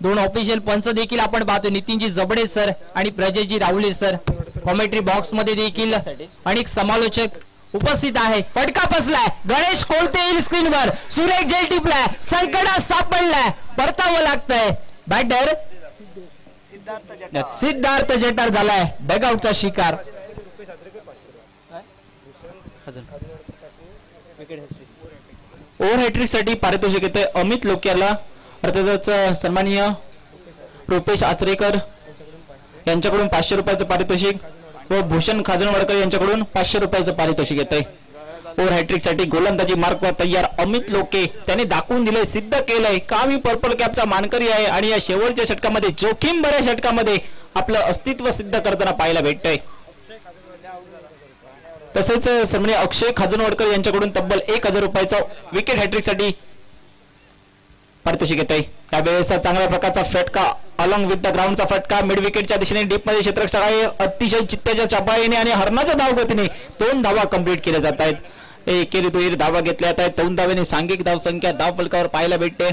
Speaker 4: 2 ऑफिशियल पंच देखील आपण पाहतोय, नितीनजी जबडे सर आणि प्रजयजी रावले सर. कॉमेंट्री बॉक्स मध्ये देखील अनेक समालोचक उपस्थित आहे. फटका बसलाय, गणेश कोलते येईल स्क्रीनवर. सुरेश झेल टिपलाय, संकटात सापडलाय, परतावं लागतंय. बॅटर सिद्धार्थ जटार झालाय डगआउटचा शिकार.
Speaker 1: ओव्हर हॅट्रिक साठी पारितोषिक येते अमित लोक्याला, अर्थातच सन्माननीय रुपेश आचरेकर यांच्याकडून 500 रुपयाचं पारितोषिक व भूषण खाजनवाडकर यांच्याकडून 500 रुपयाचं पारितोषिक येतंय. ओव्हर हॅट्रिक साठी गोलंदाजी मार्कवर तयार अमित लोके, त्याने दाखवून दिलंय, सिद्ध केलंय का मी पर्पल कॅपचा मानकरी आहे. आणि या शेवटच्या षटकामध्ये जोखीम भऱ्या षटकामध्ये आपलं अस्तित्व सिद्ध करताना पाहायला भेटतंय. तसेच सन्माननीय अक्षय खाजनवाडकर यांच्याकडून तब्बल 1000 रुपयाचा विकेट हॅट्रिक साठी पारितोषिक येतंय. यावेळेस चांगल्या प्रकारचा फटका अलॉंग विथ द ग्राउंडचा फटका मिड विकेटच्या दिशेने डीप मध्ये क्षेत्ररक्षक आहे. अतिशय चित्त्याच्या चपाईने आणि हरणाच्या धावगतीने 2 धावा कंप्लीट केल्या जात आहेत. एकेरी दुहेरी धावा घेतल्या जात आहेत. 2 धावेने सांघिक धावसंख्या धाव फलकावर पाहायला भेटते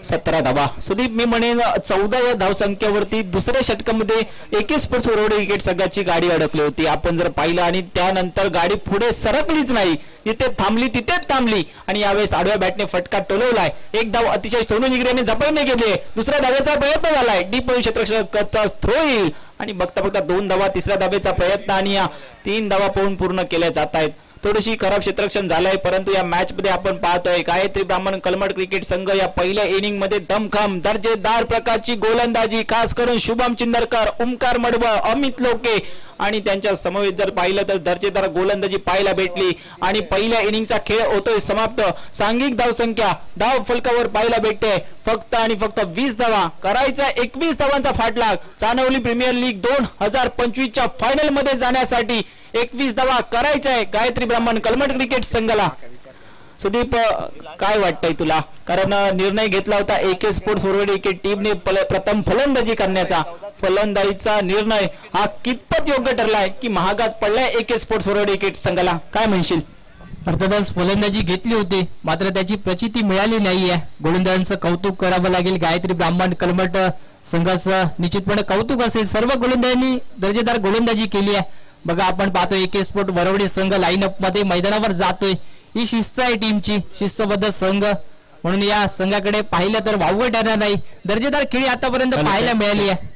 Speaker 1: 17 धावा. सुदीप, मी म्हणेन 14 धावसंख्येवरती दुसऱ्या षटकामध्ये एके स्पोर्ट्स वरवडे विकेट संघाची गाडी अडकली होती. आपण जर पाहिलं आणि त्यानंतर गाडी पुढे सरकलीच नाही, जिथे थांबली तिथेच थांबली. आणि यावेळेस आडव्या बॅटने फटका टोलवलाय. 1 धाव अतिशय सोनू निगरेने झपाईने घेतली. दुसऱ्या धावेचा प्रयत्न झालाय, डीप क्षेत्ररक्षक थ्रो येईल आणि बघता बघता 2 धावा, तिसऱ्या धावेचा प्रयत्न आणि या 3 धावा पाहून पूर्ण केल्या जात आहेत. थोडीशी खराब क्षेत्ररक्षण झालंय, परंतु या मॅच मध्ये आपण पाहतोय गायत्री ब्राह्मण कलमट क्रिकेट संघ या पहिल्या इनिंग मध्ये दमखम दर्जेदार प्रकारची गोलंदाजी, खास करून शुभम चिंदरकर, ओमकार मडवळ, अमित लोके आणि त्यांच्या समवेत जर पाहिलं तर दर्जेदार गोलंदाजी पाहायला भेटली. आणि पहिल्या इनिंगचा खेळ होतोय समाप्त. सांघिक धावसंख्या धाव फलकावर पाहायला भेटते फक्त आणि फक्त 20 धावा. करायचा 21 धावांचा फाटलाग. चानवली प्रीमियर लीग 2025च्या फायनल मध्ये जाण्यासाठी 21 धावा करायचा आहे गायत्री ब्राह्मण कलमट क्रिकेट संघाला. सुदीप काय वाटतंय तुला? कारण निर्णय घेतला होता AK स्पोर्ट्स वरवडे टीमने प्रथम फलंदाजी करण्याचा. फलंदाजीचा निर्णय हा कितपत योग्य ठरलाय की महागात पडलाय AK स्पोर्ट्स वरवडे संघाला? काय म्हणशील?
Speaker 4: अर्थातच फलंदाजी घेतली होती, मात्र त्याची प्रचिती मिळाली नाहीये. गोलंदाजांचं कौतुक करावं लागेल. गायत्री ब्राह्मण कलमट संघाचं निश्चितपणे कौतुक असेल. सर्व गोलंदाजांनी दर्जेदार गोलंदाजी केली आहे. बघा आपण पाहतो AK स्पोर्ट वरवडे संघ लाईनअप मध्ये मैदानावर जातोय. ही शिस्त आहे टीमची, शिस्तबद्ध संघ म्हणून या संघाकडे पाहिलं तर वावगं ठरणार नाही. दर्जेदार खेळी आतापर्यंत पाहायला मिळाली आहे.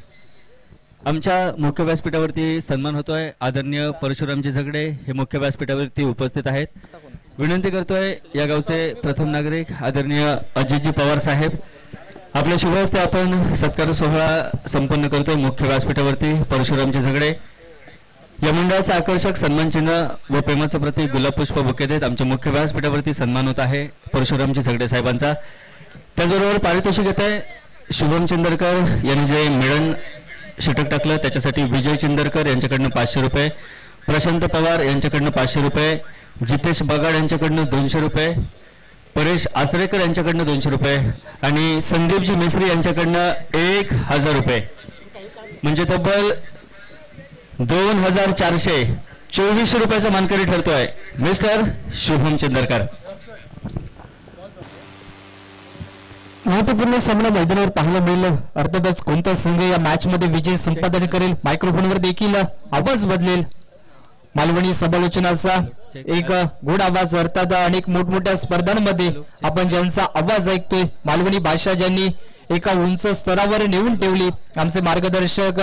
Speaker 5: आमच्या मुख्य व्यासपीठावरती सन्मान होतोय. आदरणीय परशुरामजी झगडे हे मुख्य व्यासपीठावरती उपस्थित आहेत. विनंती करतोय या गावचे प्रथम नागरिक आदरणीय अजितजी पवार साहेब, आपल्या शुभ हस्ते आपण सत्कार सोहळा संपन्न करतोय. मुख्य व्यासपीठावरती परशुरामजी झगडे या मंडळाचं आकर्षक सन्मान चिन्ह व प्रेमाचं प्रतीक गुलाब पुष्प बुके देत आमच्या मुख्य व्यासपीठावरती सन्मान होत आहे परशुरामजी झगडे साहेबांचा. त्याचबरोबर पारितोषिक येत आहे शुभम चिंदरकर यांनी जे मिळन षटक टाकलं त्याच्यासाठी विजय चिंदरकर यांच्याकडनं 500 रुपये, प्रशांत पवार यांच्याकडनं 500 रुपये, जितेश बगाड यांच्याकडनं 200 रुपये, परेश आचरेकर यांच्याकडनं 200 रुपये आणि संदीपजी मिस्त्री यांच्याकडनं 1000 रुपये, म्हणजे तब्बल 2424 रुपयाचा मानकरी ठरतोय मिस्टर शुभम चिंदरकर.
Speaker 4: महत्वपूर्ण सामना मैदानावर पाहायला मिळालं. अर्थातच कोणता संघ या मॅच मध्ये विजय संपादन करेल, मायक्रोफोनवर देखील आवाज बदलेल. मालवणी समालोचनाचा एक गोड आवाज. अर्थात अनेक मोठमोठ्या स्पर्धांमध्ये आपण ज्यांचा आवाज ऐकतोय, मालवणी भाषा ज्यांनी एका उंच स्तरावर नेऊन ठेवली, आमचे मार्गदर्शक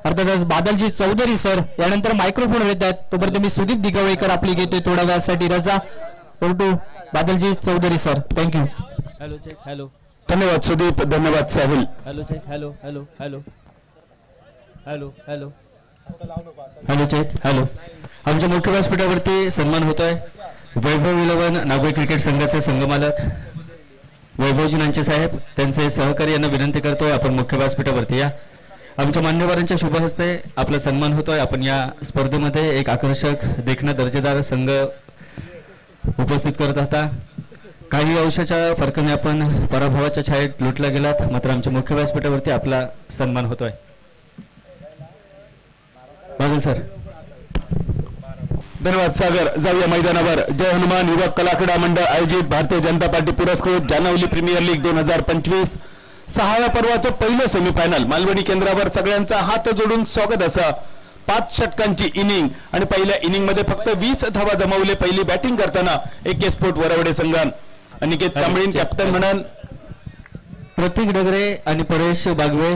Speaker 4: अर्थातच बादलजी चौधरी सर यानंतर मायक्रोफोन येत आहेत. तोपर्यंत मी सुदीप दिगवळेकर आपली घेतोय थोड्या वेळासाठी रजा. To Badalji Chaudhary sir, thank you.
Speaker 5: Hello check, hello.
Speaker 3: धन्यवाद सुदीप, धन्यवाद Sahil.
Speaker 5: Hello check, hello hello hello hello hello hello check, hello. आमच्या मुख्य व्यासपीठावरती सन्मान होतोय वैभव 11 नागोई क्रिकेट संघाचे संघमालक वैभवजी नांचे साहेब, त्यांचे सहकारी यांना विनंती करतोय आपण मुख्य व्यासपीठावरती या. आमच्या मान्यवरांच्या शुभ हस्ते आपला सन्मान होतोय. आपण या स्पर्धेमध्ये एक आकर्षक देखणा दर्जेदार संघ उपस्थित करत आहात. काही अंशाच्या फरकाने आपण पराभवाच्या छायेत लुटला गेलात, मात्र आमच्या मुख्य व्यासपीठावरती आपला सन्मान होतोय. बादल सर.
Speaker 3: धन्यवाद सागर. जाऊया मैदानावर. जय हनुमान युवक कला क्रीडा मंडळ आयोजित भारतीय जनता पार्टी पुरस्कृत जानावली प्रीमियर लीग 2025 6व्या पर्वाचं पहिलं सेमीफायनल मालवणी केंद्रावर सगळ्यांचा हात जोडून स्वागत. असा 5 षटकांची इनिंग आणि पहिल्या इनिंग मध्ये फक्त 20 धावा जमवले. पहिली बॅटिंग करताना AK sport Varavade संघान Aniket कांबळीन captain म्हणून,
Speaker 5: प्रतीक डगरे आणि परेश बागवे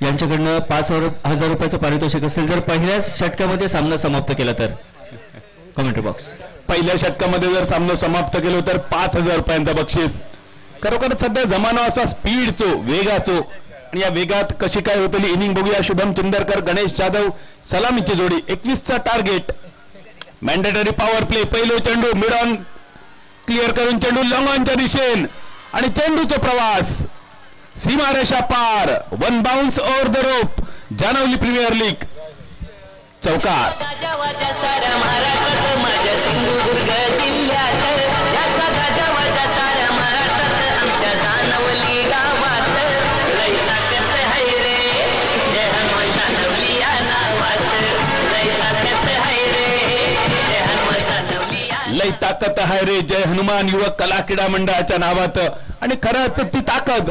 Speaker 5: यांच्याकडनं 5000 रुपयाचं पारितोषिक असेल जर पहिल्याच षटकामध्ये सामना समाप्त केला तर. Commentary box.
Speaker 3: पहिल्या षटकामध्ये जर सामना समाप्त केलो तर 5000 रुपयांचा बक्षीस. खरोखर सध्या जमाना असा स्पीडचो, वेगाचो, आणि या वेगात कशी काय होतली इनिंग बघूया. शुभम चिंदरकर गणेश जाधव सलामीची जोडी. 21चा टार्गेट. Mandatory power play. पहिलो चेंडू मिड ऑन क्लिअर करून चेंडू लॉंग ऑनच्या दिशेन आणि चेंडूचा प्रवास सीमारेषा पार. 1 bounce over the rope. Janavali premier league. चौकार. लय ताकद आहे रे जय हनुमान युवक कला क्रीडा मंडळाच्या नावात. आणि खरंच ती ताकद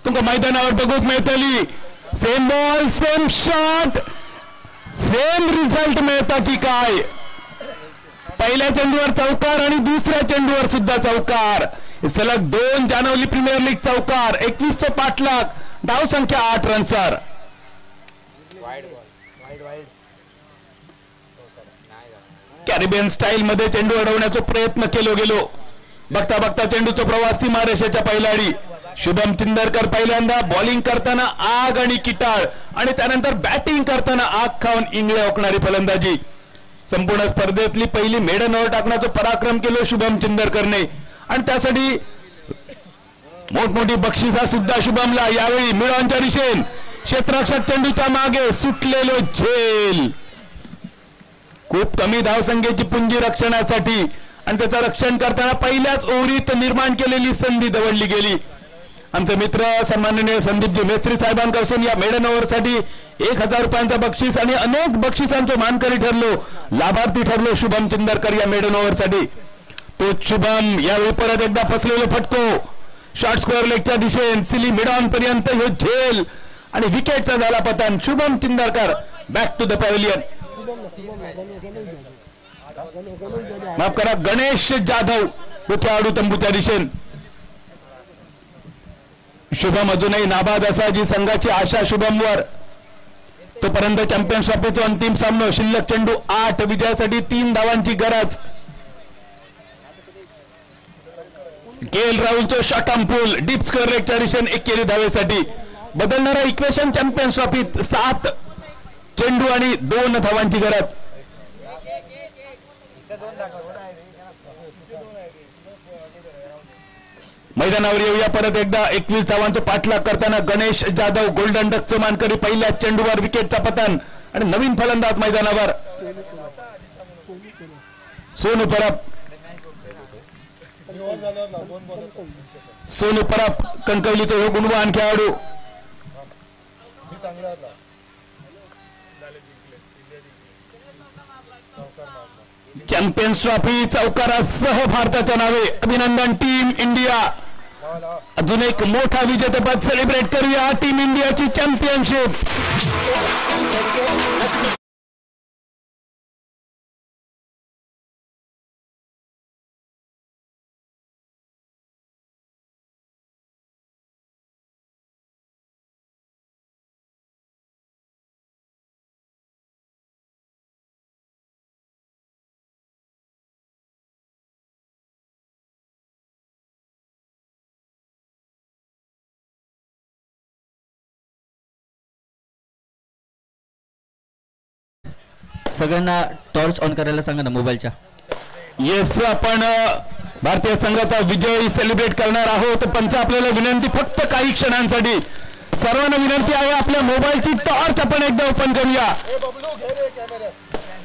Speaker 3: तुमका मैदानावर बघूक मिळतली. Same ball same shot same result मिळता की काय. पहिल्या चेंडूवर चौकार आणि दुसऱ्या चेंडूवर सुद्धा चौकार. सलग 2 जानावली प्रीमियर लीग चौकार. 21चे पाठलाग. धाव संख्या 8 रनसर. कॅरिबियन स्टाईल मध्ये चेंडू अडवण्याचा प्रयत्न केलो गेलो. बघता बघता चेंडूचा प्रवास सीमारेषेच्या पहिल्याडी. शुभम चिंदरकर पहिल्यांदा बॉलिंग करताना आग आणि किटाळ आणि त्यानंतर बॅटिंग करताना आग खाऊन इंगळे ओकणारी फलंदाजी. संपूर्ण स्पर्धेतली पहिली मेडन ओव्हर टाकण्याचा पराक्रम केलो शुभम चिंदरकरने आणि त्यासाठी मोठमोठी बक्षिसा सुद्धा शुभमला. यावेळी मिड ऑनच्या दिशेन क्षेत्ररक्षक चेंडूच्या मागे सुटलेलो झेल. खूप कमी धावसंख्येची पुंजी रक्षणासाठी
Speaker 6: आणि त्याचं रक्षण करताना पहिल्याच ओव्हरीत निर्माण केलेली संधी दवडली गेली. आमचे मित्र सन्माननीय संदीपजी मेस्त्री साहेबांकडून या मेडन ओव्हरसाठी 1000 रुपयांचं बक्षीस आणि अनेक बक्षिसांचे मानकरी ठरलो, लाभार्थी ठरलो शुभम चिंदरकर या मेडन ओव्हरसाठी. तो शुभम यावेळी परत एकदा फसलेलो फटको शॉर्ट स्क्वेअर लेगच्या दिशेने सिली मिडॉन पर्यंत हे झेल आणि विकेटचा झाला पतन. Shubham Chindarkar back to the pavilion. माफ करा, गणेश जाधव तो खेळाडू तंबूच्या दिशेने. शुभम अजूनही नाबाद असा जी संघाची आशा शुभमवर. तोपर्यंत चॅम्पियन्स ट्रॉफीचा अंतिम सामना, शिल्लक चेंडू 8, विजयासाठी 3 धावांची गरज. केएल राहुलचं shot on pull deep square लेगच्या दिशेने 21 धावेसाठी. बदलणारा इक्वेशन चॅम्पियन्स ट्रॉफीत 7 चेंडू आणि 2 धावांची गरज. मैदानावर येऊया परत एकदा. 21 धावांचा पाठलाग करताना गणेश जाधव गोल्डन डकचं मानकरी. पहिल्या चेंडूवर विकेटचा पतन आणि नवीन फलंदाज मैदानावर सोनू परब. सोनू परब कणकवलीचा हो गुणवान खेळाडू. चॅम्पियन्स ट्रॉफी चौकारासह भारताच्या नावे अभिनंदन टीम इंडिया. अजून एक मोठा विजेतेपद सेलिब्रेट करूया टीम इंडियाची चॅम्पियनशिप.
Speaker 5: सगळ्यांना टॉर्च ऑन करायला सांगा ना मोबाईलच्या.
Speaker 6: येस, आपण भारतीय संघाचा विजय सेलिब्रेट करणार आहोत. पंच आपल्याला विनंती फक्त काही क्षणांसाठी सर्वांना विनंती आहे आपल्या मोबाईलची टॉर्च आपण एकदा ओपन करूया.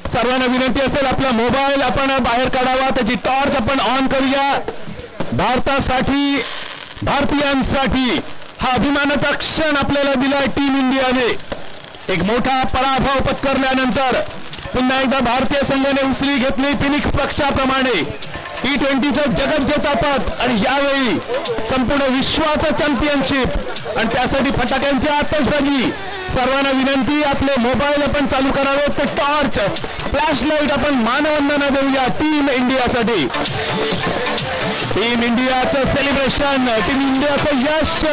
Speaker 6: सर्वांना विनंती असेल आपला मोबाईल आपण बाहेर काढावा, त्याची टॉर्च आपण ऑन करूया. भारतासाठी, भारतीयांसाठी हा अभिमानाचा क्षण आपल्याला दिलाय टीम इंडियाने. एक मोठा पराभव पत्करल्यानंतर पुन्हा एकदा भारतीय संघाने उसळी घेतली फिनिक्स पक्षाप्रमाणे T20चं जगज्जेतापद आणि यावेळी संपूर्ण विश्वाचं चॅम्पियनशिप आणि त्यासाठी फटाक्यांची आतषबाजी. सर्वांना विनंती आपले मोबाईल आपण चालू करावे, ते टॉर्च फ्लॅश लाईट आपण मानवंदना देऊया टीम इंडियासाठी. टीम इंडियाचं सेलिब्रेशन, टीम इंडियाचं यश.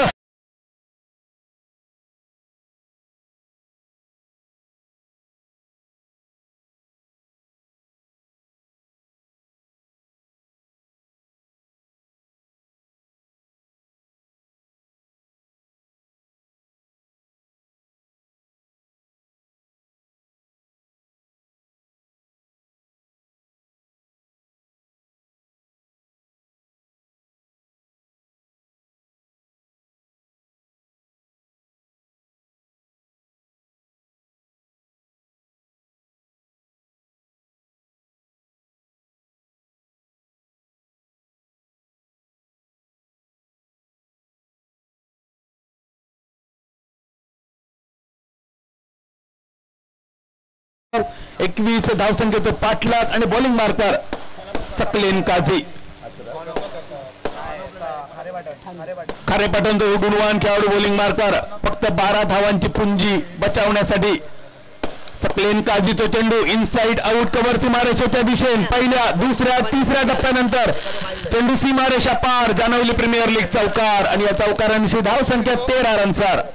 Speaker 6: एकवीस धावसंख्येचं पाठलाग आणि बॉलिंग मार्कर सकलेन काझी. खारेपाटणचा गुणवान खेळाडू बॉलिंग मार्कर. फक्त 12 धावांची पुंजी बचावण्यासाठी सकलेन काझीचा चेंडू इनसाइड आउट कव्हर सीमारेषेच्या दिशेने. पहिल्या, दुसऱ्या, तिसऱ्या टप्प्यानंतर चेंडू सीमारेषा पार. जानवली प्रीमियर लीग चौकार आणि या चौकारांशी धावसंख्या 13 रनसार.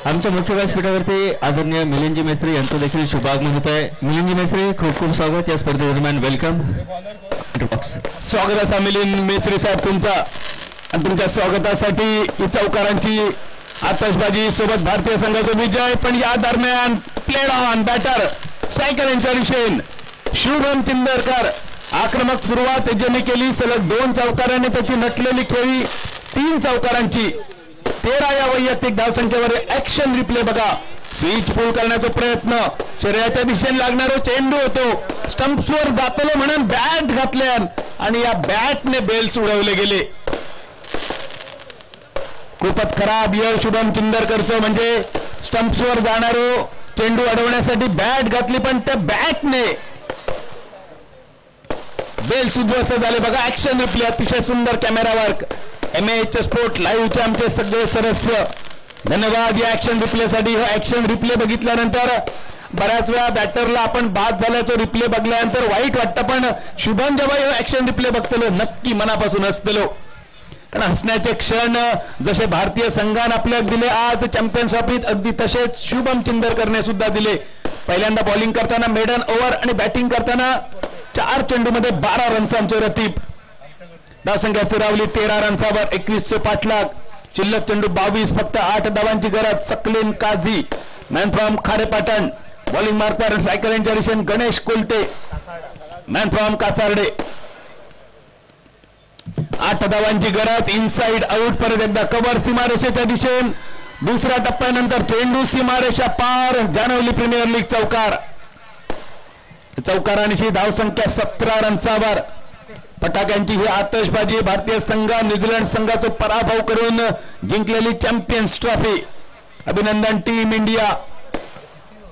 Speaker 5: आमच्या मुख्य व्यासपीठावरती आदरणीय मिलिंदजी मेस्त्री यांचं देखील शुभागमन होत आहे. मिलिंदजी मेस्त्री, खूप खूप स्वागत या स्पर्धेदरम्यान. वेलकम.
Speaker 6: स्वागत असा मिलिंद मेस्त्री साहेब तुमचा. आणि तुमच्या स्वागतासाठी ही चौकारांची आतषबाजी सोबत भारतीय संघाचा विजय. पण या दरम्यान प्लेड ऑन बॅटर स्ट्रायकर यांच्या दिशेने शुभम चिंदरकर आक्रमक सुरुवात ज्यांनी केली. सलग 2 चौकारांनी त्याची नटलेली खेळी 3 चौकारांची. 13 या वैयक्तिक धावसंख्येवर ऍक्शन रिप्ले बघा. स्विच पूल करण्याचा प्रयत्न, शरीराच्या दिशेने लागणारा चेंडू होतो, स्टंप्सवर जातलो म्हणून बॅट घातल्यान आणि या बॅटने बेल्स उडवले गेले. खूपच खराब यश शुभम चिंदरकरचं, म्हणजे स्टंप्सवर जाणारो चेंडू अडवण्यासाठी बॅट घातली पण त्या बॅटने बेल्स उद्ध्वस्त झाले बघा. ऍक्शन रिप्ले, अतिशय सुंदर कॅमेरा वर्क. MH स्पोर्ट लाईव्हचे आमचे सगळे सदस्य धन्यवाद या ऍक्शन रिप्लेसाठी. ऍक्शन रिप्ले बघितल्यानंतर बऱ्याच वेळा बॅटरला आपण बाद झाल्याचं रिप्ले बघल्यानंतर वाईट वाटतं, पण शुभम जेव्हा ऍक्शन रिप्ले बघतलो नक्की मनापासून हसतलो. कारण हसण्याचे क्षण जसे भारतीय संघाने आपल्याला दिले आज चॅम्पियन्स ट्रॉफीत, अगदी तसेच शुभम चिंदरकरने सुद्धा दिले. पहिल्यांदा बॉलिंग करताना मेडन ओव्हर आणि बॅटिंग करताना 4 चेंडूमध्ये 12 रनचा आमचे रतीब. धावसंख्या स्थिरावली 13 रनसावर 21 पाठलाग. शिल्लक चेंडू 22, फक्त 8 धावांची गरज. Saqlain Kazi man from Kharepatan, bowling marker cycle इंजरिशन गणेश कोलते, मॅन फ्रॉम कासारडे. 8 धावांची गरज. इनसाइड आउट, परत एकदा कव्हर सीमारेषेच्या दिशेने. दुसऱ्या टप्प्यानंतर चेंडू सीमारेषा पार. जानवली प्रीमियर लीग चौकार. चौकारांची धावसंख्या 17 रनसावर. फटाक्यांची ही आतषबाजी. भारतीय संघ न्यूझीलंड संघाचा पराभव करून जिंकलेली चॅम्पियन्स ट्रॉफी. अभिनंदन टीम इंडिया.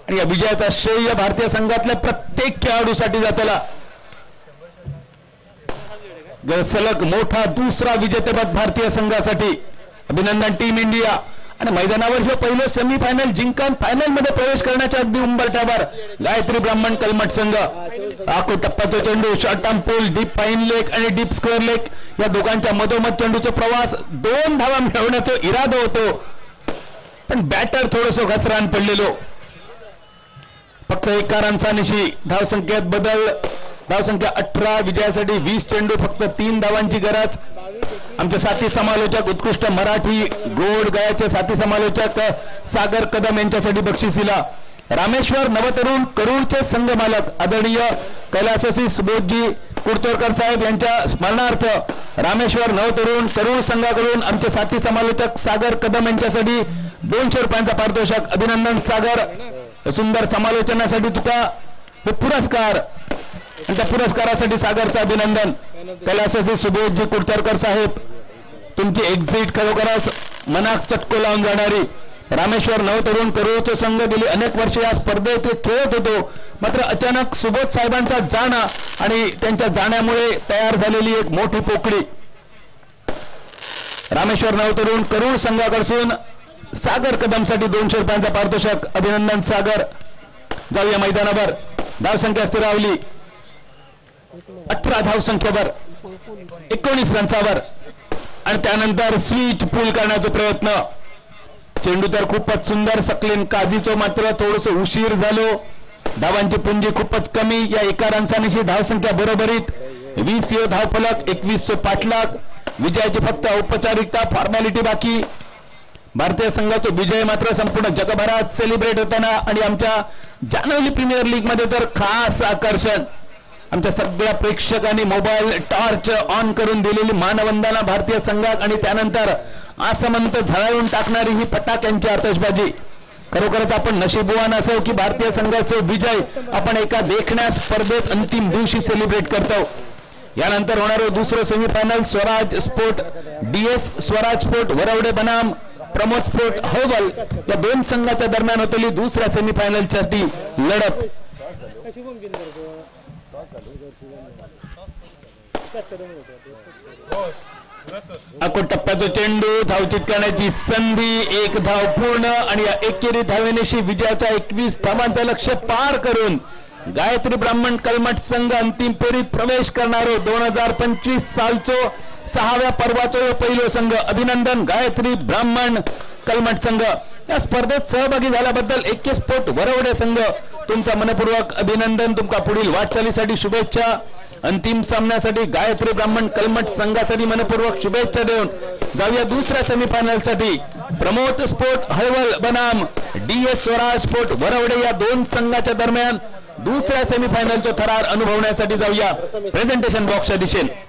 Speaker 6: आणि या विजयाचा श्रेय भारतीय संघातल्या प्रत्येक खेळाडूसाठी जातला. सलग मोठा दुसरा विजेतेपद भारतीय संघासाठी. अभिनंदन टीम इंडिया. आणि मैदानावर हे पहिलं सेमीफायनल जिंकून फायनल मध्ये प्रवेश करण्याच्या अगदी उंबरठ्यावर गायत्री ब्राह्मण कलमट संघ. आखो टप्प्याचा चेंडू, शॉर्ट टर्म पूल, डीप फाईन लेग आणि डीप स्क्वेअर लेग या दोघांच्या मधोमध चेंडूचा प्रवास. 2 धावा मिळवण्याचा इरादा होतो पण बॅटर थोडस घसरान पडलेलो. फक्त 1 रनचा निशी. धावसंख्येत बदल. धावसंख्या 18. विजयासाठी 20 चेंडू, फक्त 3 धावांची गरज. आमचे साथी समालोचक, उत्कृष्ट मराठी गोड गयाचे साथी समालोचक सागर कदम यांच्यासाठी बक्षिसीला रामेश्वर नवतरुण करूरचे संघ मालक आदरणीय कैलासवासी सुबोधजी कुडतोरकर साहेब यांच्या स्मरणार्थ रामेश्वर नवतरुण करूर संघाकडून आमचे साथी समालोचक सागर कदम यांच्यासाठी 200 रुपयांचा पारितोषिक. अभिनंदन सागर. सुंदर समालोचनासाठी तुका हे पुरस्कार आणि त्या पुरस्कारासाठी सागरचं अभिनंदन. कैलासवासी सुबोधजी कुडतोरकर साहेब, तुमची एक्झिट खरोखरच मनाक चटको लावून जाणारी. रामेश्वर नवतरुण करूरचे संघ गेली अनेक वर्षे या स्पर्धेत खेळत होतो, मात्र अचानक सुबोध साहेबांचा जाणं आणि त्यांच्या जाण्यामुळे तयार झालेली एक मोठी पोकळी. रामेश्वर नवतरुण करूर संघाकडून सागर कदमसाठी 200 रुपयांचा पारितोषिक. अभिनंदन सागर. जाऊया मैदानावर. धावसंख्या स्थिरावली 18 धावसंख्येवर 19 रनसावर. आणि त्यानंतर स्विच पूल करण्याचा प्रयत्न. चेंडू तर खूपच सुंदर. सकलेन काझीचो मात्र थोडस उशीर झालो. धावांची पुंजी खूपच कमी. या 1 रनचा निशी. धावसंख्या बरोबरीत. 20 धावफलक, 21 पाठलाग. विजयाची फक्त औपचारिकता, फॉर्मॅलिटी बाकी. भारतीय संघाचा विजय मात्र संपूर्ण जगभरात सेलिब्रेट होताना आणि आमच्या जानवली प्रीमियर लीग मध्ये तर खास आकर्षण. आमच्या सगळ्या प्रेक्षकांनी मोबाईल टॉर्च ऑन करून दिलेली मानवंदना भारतीय संघात आणि त्यानंतर आसमंत झळाळून टाकणारी ही फटाक्यांची आतषबाजी. खरोखरच आपण नशीबवान असो की भारतीय संघाचे विजय आपण एका देखण्या स्पर्धेत अंतिम दिवशी सेलिब्रेट करतो. यानंतर होणारे दुसरं semifinal Swaraj sport DS Swaraj sport Varavade बनाम प्रमोद स्पोर्ट हौबल या 2 संघाच्या दरम्यान होतेली दुसऱ्या सेमीफायनलसाठी लढत. अकोट टप्प्याचा चेंडू. धाव चितकण्याची संधी. 1 धाव पूर्ण आणि या एकेरी धावेनेशी विजयाच्या 21 धावांचं लक्ष्य पार करून गायत्री ब्राह्मण कलमट संघ अंतिम फेरीत प्रवेश करणारो 2025 सालचो 6व्या पर्वाचो पहिलो संघ. अभिनंदन गायत्री ब्राह्मण कलमट संघ. या स्पर्धेत सहभागी झाल्याबद्दल AK स्पोर्ट वरवडे संघ तुमचा मनपूर्वक अभिनंदन. तुमका पुढील वाटचालीसाठी शुभेच्छा. अंतिम सामन्यासाठी गायत्री ब्राह्मण कलमट संघासाठी मनपूर्वक शुभेच्छा देऊन जाऊया दुसऱ्या सेमीफायनलसाठी. प्रमोद स्पोर्ट हळवल बनाम DS स्वराज स्पोर्ट वरवडे या 2 संघाच्या दरम्यान दुसऱ्या सेमीफायनलचा थरार अनुभवण्यासाठी जाऊया प्रेझेंटेशन बॉक्सच्या दिशेने.